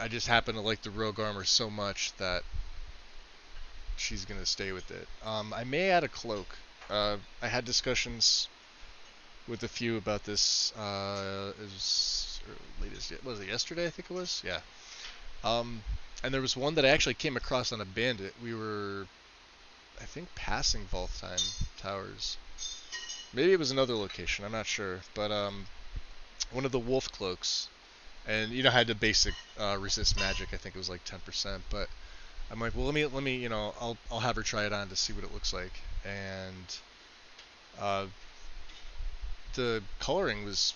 just happen to like the rogue armor so much that she's going to stay with it. I may add a cloak. I had discussions with a few about this. Was it yesterday? I think it was. Yeah. And there was one that I actually came across on a bandit. We were, I think, passing Voltheim Towers. Maybe it was another location. I'm not sure. But one of the wolf cloaks, and you know, had the basic resist magic. I think it was like 10%. But I'm like, well, let me, you know, I'll have her try it on to see what it looks like. And the coloring was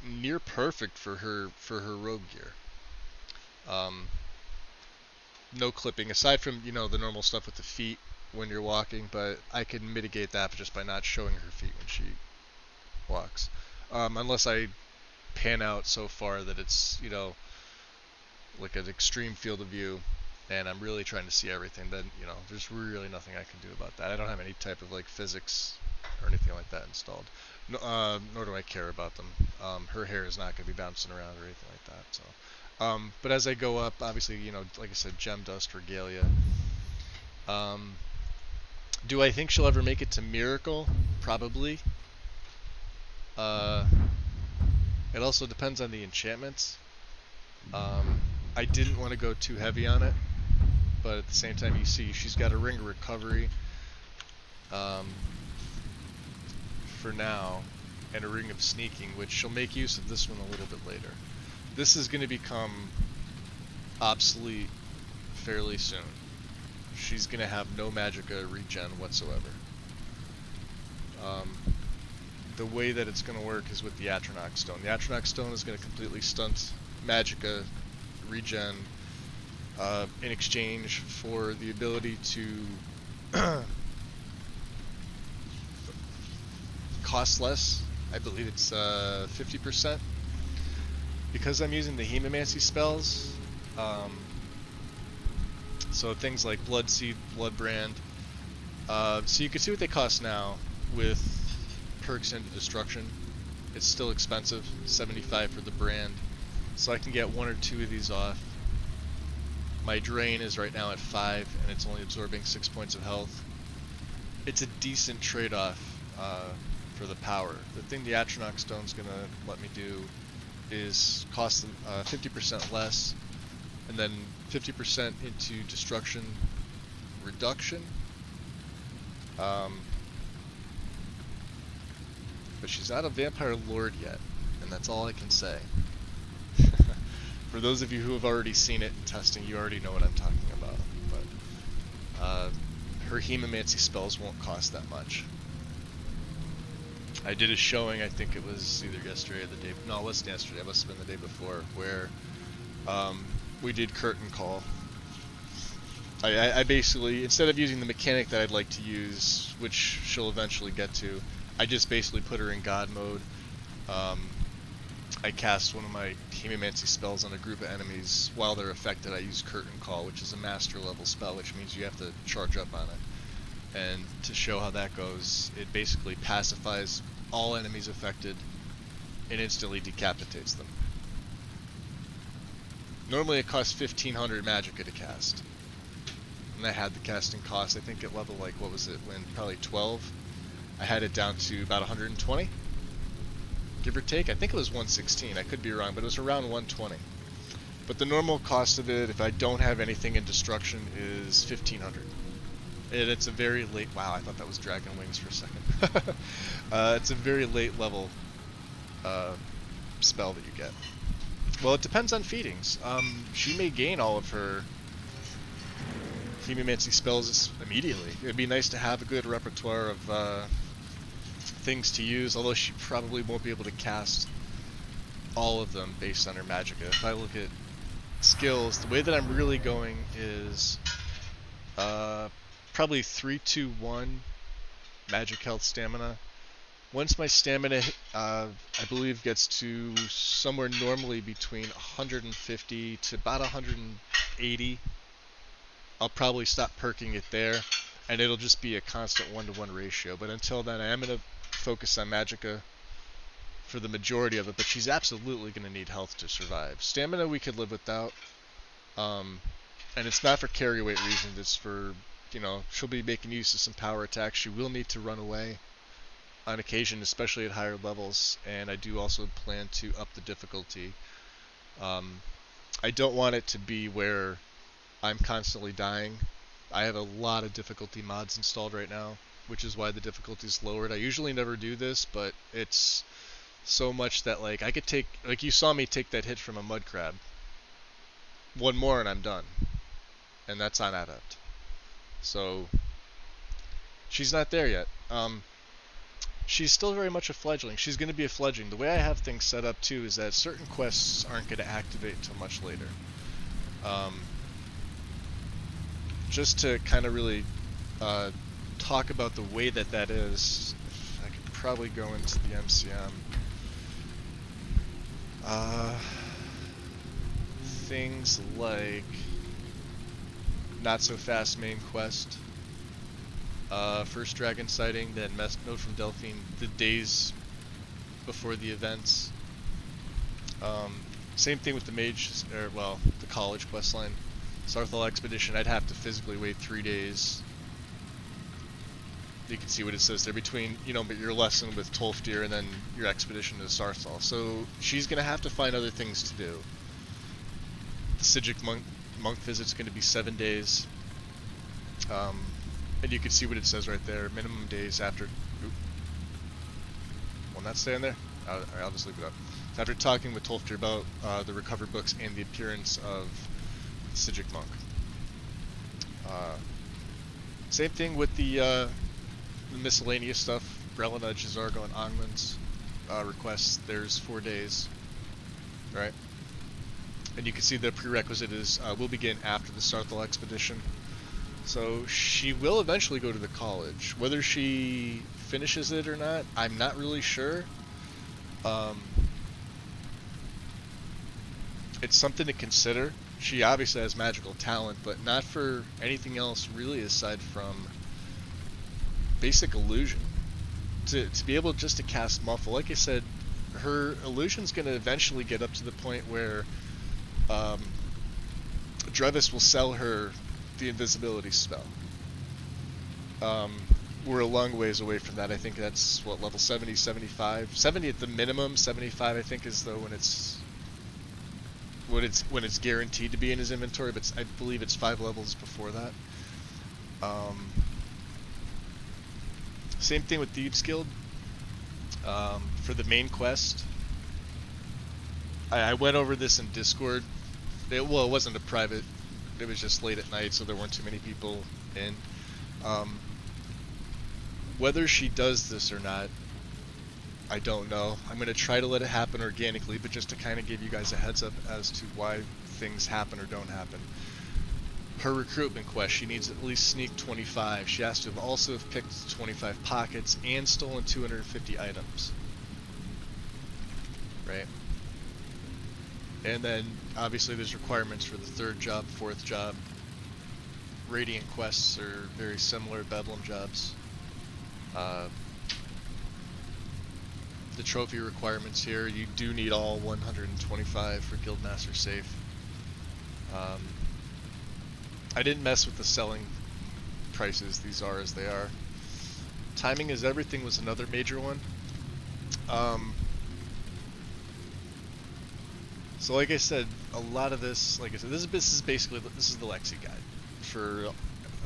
near perfect for her rogue gear. No clipping aside from, you know, the normal stuff with the feet when you're walking, but I can mitigate that just by not showing her feet when she walks. Unless I pan out so far that it's, you know, like an extreme field of view and I'm really trying to see everything, then, you know, there's really nothing I can do about that. I don't have any type of like physics or anything like that installed. No, nor do I care about them. Her hair is not going to be bouncing around or anything like that. So, but as I go up, obviously, you know, like I said, gem dust, regalia. Do I think she'll ever make it to miracle? Probably. It also depends on the enchantments. I didn't want to go too heavy on it, but at the same time, you see she's got a ring of recovery for now, and a ring of sneaking, which she'll make use of this one a little bit later. This is going to become obsolete fairly soon. She's going to have no magicka regen whatsoever. The way that it's going to work is with the Atronach Stone. The Atronach Stone is going to completely stunt magicka regen in exchange for the ability to cost less. I believe it's 50%. Because I'm using the Hemomancy spells, so things like Blood Seed, Blood Brand. So you can see what they cost now with perks into Destruction. It's still expensive, 75 for the brand. So I can get 1 or 2 of these off. My drain is right now at 5, and it's only absorbing 6 points of health. It's a decent trade-off for the power. The thing the Atronach Stone's going to let me do is cost 50% less, and then 50% into Destruction reduction. But she's not a Vampire Lord yet, and that's all I can say. For those of you who have already seen it in testing, you already know what I'm talking about. But her Hemomancy spells won't cost that much. I did a showing, I think it was either yesterday or the day... No, it wasn't yesterday, it must have been the day before, where we did Curtain Call. I basically, instead of using the mechanic that I'd like to use, which she'll eventually get to, I just basically put her in God mode. I cast one of my Hemomancy spells on a group of enemies. While they're affected, I use Curtain Call, which is a master level spell, which means you have to charge up on it. And to show how that goes, it basically pacifies all enemies affected and instantly decapitates them. Normally it costs 1500 magicka to cast. And I had the casting cost, I think at level, like, what was it, when probably 12? I had it down to about 120, give or take. I think it was 116, I could be wrong, but it was around 120. But the normal cost of it, if I don't have anything in Destruction, is 1500. And it's a very late... Wow, I thought that was Dragon Wings for a second. It's a very late level spell that you get. Well, it depends on feedings. She may gain all of her Hemomancy spells immediately. It'd be nice to have a good repertoire of things to use, although she probably won't be able to cast all of them based on her magicka. If I look at skills, the way that I'm really going is probably 3-2-1 magic health stamina. Once my stamina, I believe, gets to somewhere normally between 150 to about 180, I'll probably stop perking it there, and it'll just be a constant 1-to-1 ratio. But until then, I am going to focus on magicka for the majority of it, but she's absolutely going to need health to survive. Stamina we could live without, and it's not for carry weight reasons, it's for, you know, she'll be making use of some power attacks. She will need to run away on occasion, especially at higher levels, and I do also plan to up the difficulty. I don't want it to be where I'm constantly dying. I have a lot of difficulty mods installed right now, which is why the difficulty is lowered. I usually never do this, but it's so much that, like, I could take, like, you saw me take that hit from a mud crab. One more and I'm done. And that's on adept. So she's not there yet. She's still very much a fledgling. She's going to be a fledgling. The way I have things set up too is that certain quests aren't going to activate until much later. Just to kind of really talk about the way that that is, I could probably go into the MCM. Things like not so fast main quest, first dragon sighting, then mess note from Delphine the days before the events. Same thing with the mage, or well, the college quest line. Sarthal expedition, I'd have to physically wait 3 days. You can see what it says there between, you know, but your lesson with Tolfdir and then your expedition to Sarthal. So she's gonna have to find other things to do. The Sijic monk visit's gonna be 7 days. And you can see what it says right there, minimum days after, will not stay in there? I'll just leave it up. So after talking with Tolfdir about the recovered books and the appearance of the Sijic monk. Same thing with the miscellaneous stuff, Brelina, Jizargo, and Angman's requests. There's 4 days, right? And you can see the prerequisite is will begin after the Sarthal expedition. So she will eventually go to the college. Whether she finishes it or not, I'm not really sure. It's something to consider. She obviously has magical talent, but not for anything else really aside from basic illusion. To be able just to cast Muffle, like I said, her illusion's going to eventually get up to the point where Drevis will sell her the invisibility spell. We're a long ways away from that. I think that's, what, level 70, 75? 70 at the minimum, 75 I think is though when it's guaranteed to be in his inventory, but I believe it's 5 levels before that. Same thing with Thieves Guild. For the main quest, I went over this in Discord. Well, it wasn't a private, it was just late at night, so there weren't too many people in. Whether she does this or not, I don't know. I'm going to try to let it happen organically, but just to kind of give you guys a heads up as to why things happen or don't happen. Her recruitment quest, she needs at least sneak 25. She has to have also have picked 25 pockets and stolen 250 items. Right? And then, obviously, there's requirements for the 3rd job, 4th job. Radiant quests are very similar, Bedlam jobs. The trophy requirements here, you do need all 125 for Guildmaster safe. I didn't mess with the selling prices, these are as they are. Timing is everything was another major one. So like I said, a lot of this, like I said, this is basically, this is the Lexi guide for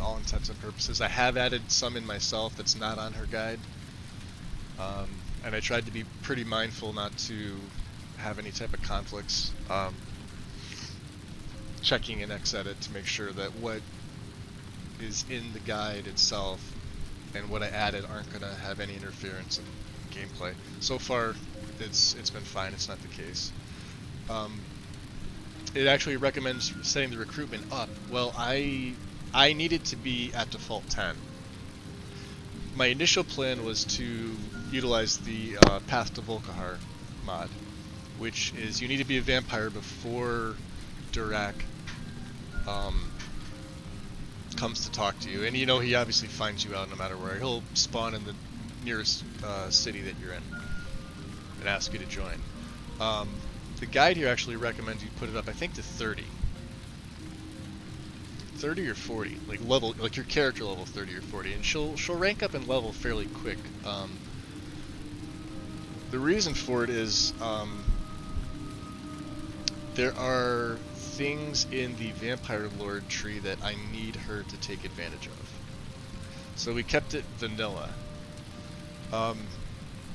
all intents and purposes. I have added some in myself that's not on her guide. And I tried to be pretty mindful not to have any type of conflicts. Checking in Xedit to make sure that what is in the guide itself and what I added aren't going to have any interference in gameplay. So far, it's been fine. It's not the case. It actually recommends setting the recruitment up. Well, I needed to be at default 10. My initial plan was to utilize the Path to Volkihar mod, which is you need to be a vampire before Durak comes to talk to you. And you know he obviously finds you out no matter where. He'll spawn in the nearest city that you're in and ask you to join. The guide here actually recommends you put it up, I think, to 30. 30 or 40, like your character level 30 or 40, and she'll rank up in level fairly quick. The reason for it is there are things in the Vampire Lord tree that I need her to take advantage of. So we kept it vanilla,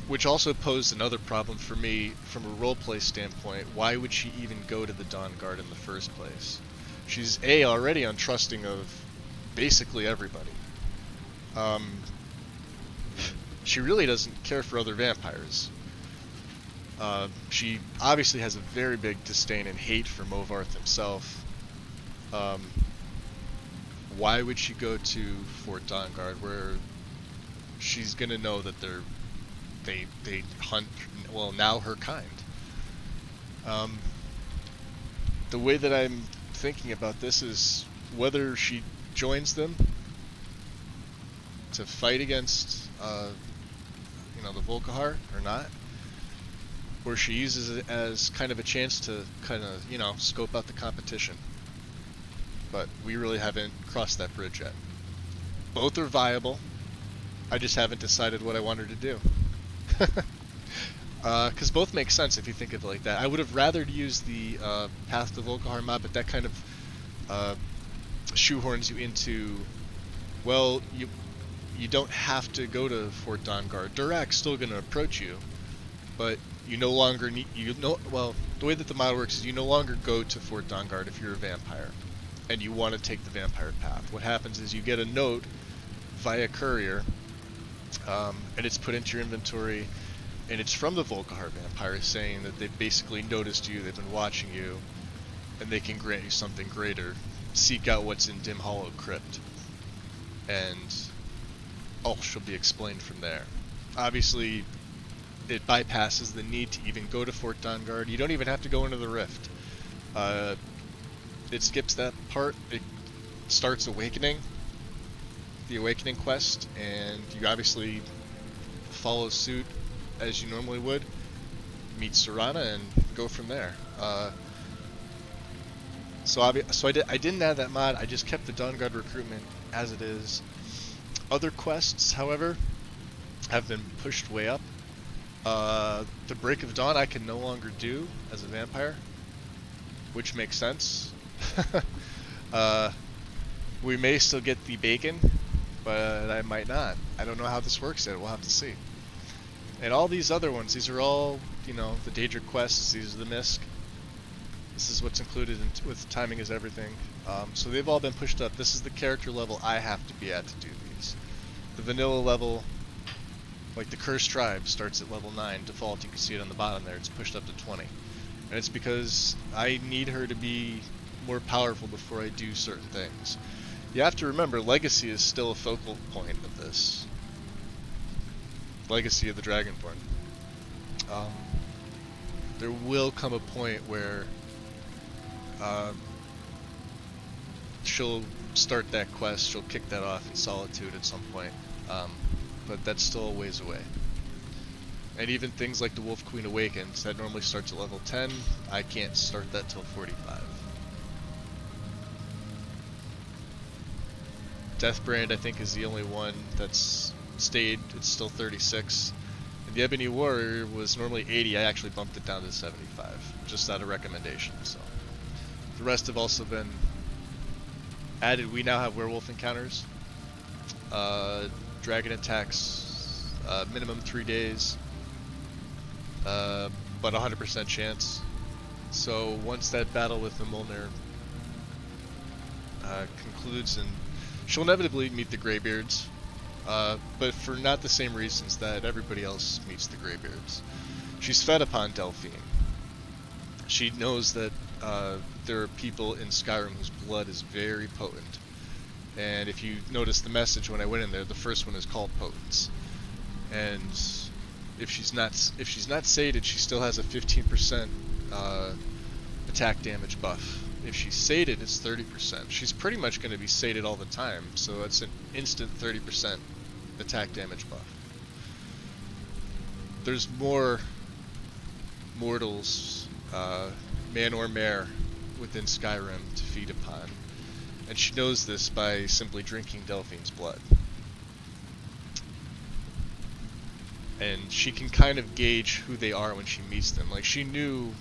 which also posed another problem for me from a roleplay standpoint. Why would she even go to the Dawn Guard in the first place? She's already untrusting of basically everybody. She really doesn't care for other vampires. She obviously has a very big disdain and hate for Movarth himself. Why would she go to Fort Dawnguard, where she's gonna know that they hunt, well, now her kind? The way that I'm thinking about this is whether she joins them to fight against the Volkihar or not, or she uses it as kind of a chance to kind of scope out the competition. But we really haven't crossed that bridge yet. Both are viable. I just haven't decided what I want her to do. Because both make sense if you think of it like that. I would have rather used the Path to Volkihar mod, but that kind of shoehorns you into, well, you don't have to go to Fort Dawnguard. Durak's still going to approach you, but you no longer need, well, the way that the mod works is you no longer go to Fort Dawnguard if you're a vampire and you want to take the vampire path. What happens is you get a note via courier, and it's put into your inventory, and it's from the Volkihar vampires saying that they've basically noticed you, they've been watching you, and they can grant you something greater. Seek out what's in Dim Hollow Crypt, and all shall be explained from there. Obviously, it bypasses the need to even go to Fort Dawnguard. You don't even have to go into the Rift. It skips that part. It starts Awakening, the Awakening quest, and you obviously follow suit as you normally would, meet Serana, and go from there. So I didn't add that mod. I just kept the Dawnguard recruitment as it is. Other quests, however, have been pushed way up. The Break of Dawn I can no longer do as a vampire, which makes sense. We may still get the bacon, but I might not. I don't know how this works yet. We'll have to see. And all these other ones, these are all, the Daedric quests, these are the Misk. This is what's included with Timing is Everything. So they've all been pushed up. This is the character level I have to be at to do these. The vanilla level, like the Cursed Tribe, starts at level 9 default. You can see it on the bottom there. It's pushed up to 20. And it's because I need her to be more powerful before I do certain things. You have to remember, Legacy is still a focal point of this. Legacy of the Dragonborn. There will come a point where she'll start that quest, she'll kick that off in Solitude at some point, but that's still a ways away. And even things like the Wolf Queen Awakens, that normally starts at level 10, I can't start that till 45. Deathbrand, I think, is the only one that's stayed, it's still 36. And the Ebony Warrior was normally 80, I actually bumped it down to 75, just out of recommendation. So the rest have also been added. We now have werewolf encounters, dragon attacks, minimum 3 days, but 100% chance. So once that battle with the Mjolnir concludes, and she'll inevitably meet the Greybeards. but for not the same reasons that everybody else meets the Greybeards. She's fed upon Delphine. She knows that there are people in Skyrim whose blood is very potent. And if you notice the message when I went in there, the first one is called Potence. And if she's not sated, she still has a 15% attack damage buff. If she's sated, it's 30%. She's pretty much going to be sated all the time, so it's an instant 30% attack damage buff. There's more mortals, man or mare, within Skyrim to feed upon. And she knows this by simply drinking Delphine's blood. And she can kind of gauge who they are when she meets them. Like, she knew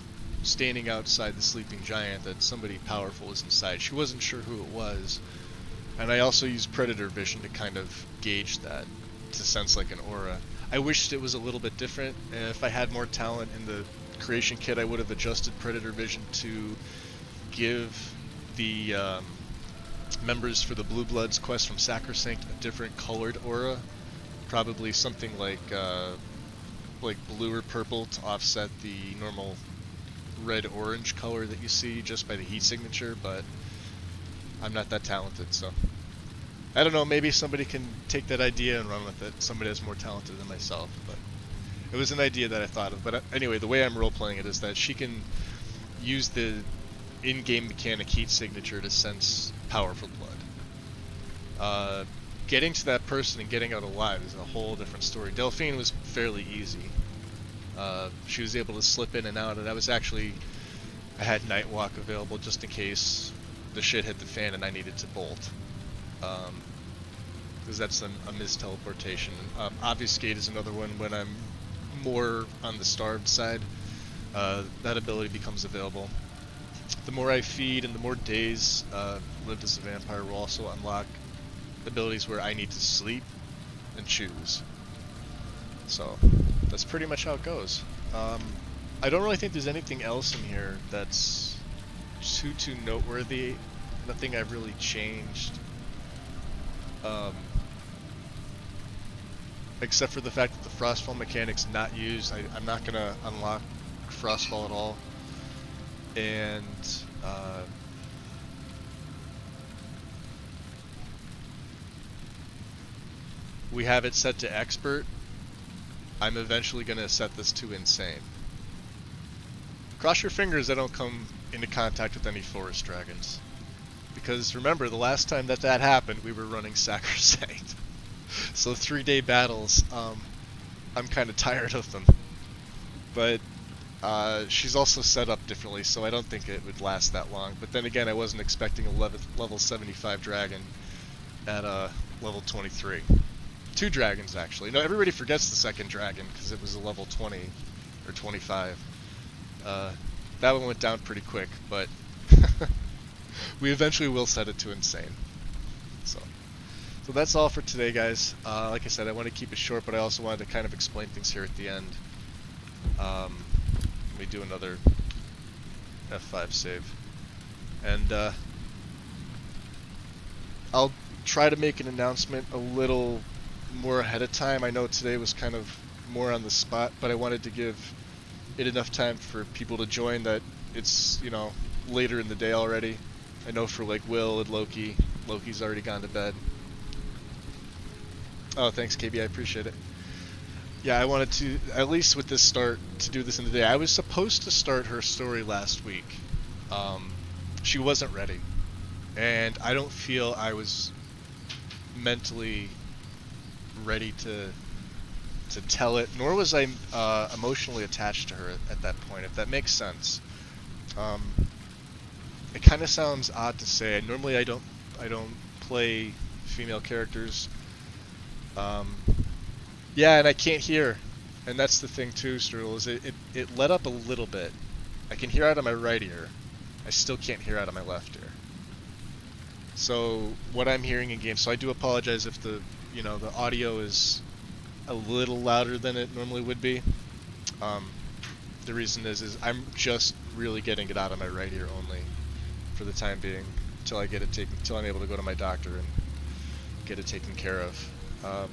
standing outside the sleeping giant that somebody powerful was inside. She wasn't sure who it was. And I also used predator vision to kind of gauge that, to sense like an aura. I wished it was a little bit different. If I had more talent in the creation kit, I would have adjusted predator vision to give the members for the Blue Bloods quest from Sacrosanct a different colored aura. Probably something like blue or purple to offset the normal red-orange color that you see just by the heat signature, but I'm not that talented, so I don't know, maybe somebody can take that idea and run with it. Somebody that's more talented than myself, but it was an idea that I thought of. But anyway, the way I'm role-playing it is that she can use the in-game mechanic heat signature to sense powerful blood. Getting to that person and getting out alive is a whole different story. Delphine was fairly easy. She was able to slip in and out, and I had Nightwalk available just in case the shit hit the fan and I needed to bolt. Because that's a misteleportation. Obfuscate is another one when I'm more on the starved side. That ability becomes available. The more I feed and the more days lived as a vampire will also unlock abilities where I need to sleep and choose. So that's pretty much how it goes. I don't really think there's anything else in here that's too noteworthy. Nothing I've really changed. Except for the fact that the Frostfall mechanic's not used. I'm not going to unlock Frostfall at all. And we have it set to expert. I'm eventually going to set this to insane. Cross your fingers I don't come into contact with any forest dragons. Because remember, the last time that happened, we were running Sacrosanct. So 3-day battles, I'm kind of tired of them. But she's also set up differently, so I don't think it would last that long. But then again, I wasn't expecting a level 75 dragon at level 23. 2 dragons, actually. No, everybody forgets the second dragon because it was a level 20 or 25. That one went down pretty quick, but we eventually will set it to insane. So that's all for today, guys. Like I said, I want to keep it short, but I also wanted to kind of explain things here at the end. Let me do another F5 save. And I'll try to make an announcement a little more ahead of time. I know today was kind of more on the spot, but I wanted to give it enough time for people to join that it's, you know, later in the day already. I know for like Will and Loki. Loki's already gone to bed. Oh, thanks KB, I appreciate it. Yeah, I wanted to, at least with this start, to do this in the day. I was supposed to start her story last week. She wasn't ready. And I don't feel I was mentally ready to tell it, nor was I emotionally attached to her at that point, if that makes sense. It kind of sounds odd to say. Normally I don't play female characters. Yeah, and I can't hear, and that's the thing too, Strudel, is it let up a little bit. I can hear out of my right ear. I still can't hear out of my left ear. So what I'm hearing in game, so I do apologize if the audio is a little louder than it normally would be. The reason is I'm just really getting it out of my right ear only for the time being, till I get it taken, till I'm able to go to my doctor and get it taken care of. But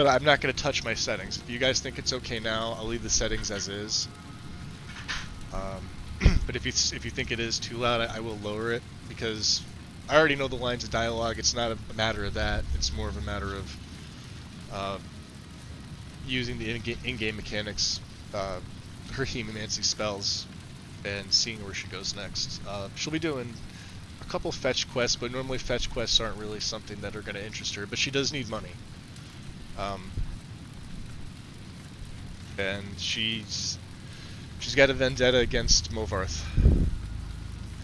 I'm not going to touch my settings. If you guys think it's okay now, I'll leave the settings as is. But if you think it is too loud, I will lower it, because I already know the lines of dialogue. It's not a matter of that. It's more of a matter of using the in-game mechanics, her hemomancy spells, and seeing where she goes next. She'll be doing a couple fetch quests, but normally fetch quests aren't really something that are going to interest her, but she does need money. And she's got a vendetta against Movarth.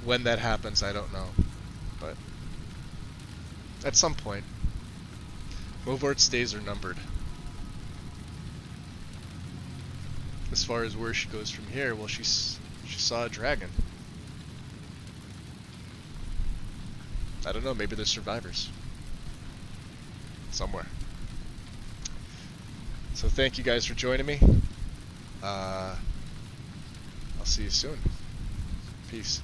When that happens, I don't know, but at some point, Movarth's days are numbered. As far as where she goes from here, well, she saw a dragon. I don't know, maybe there's survivors somewhere. So thank you guys for joining me. I'll see you soon. Peace.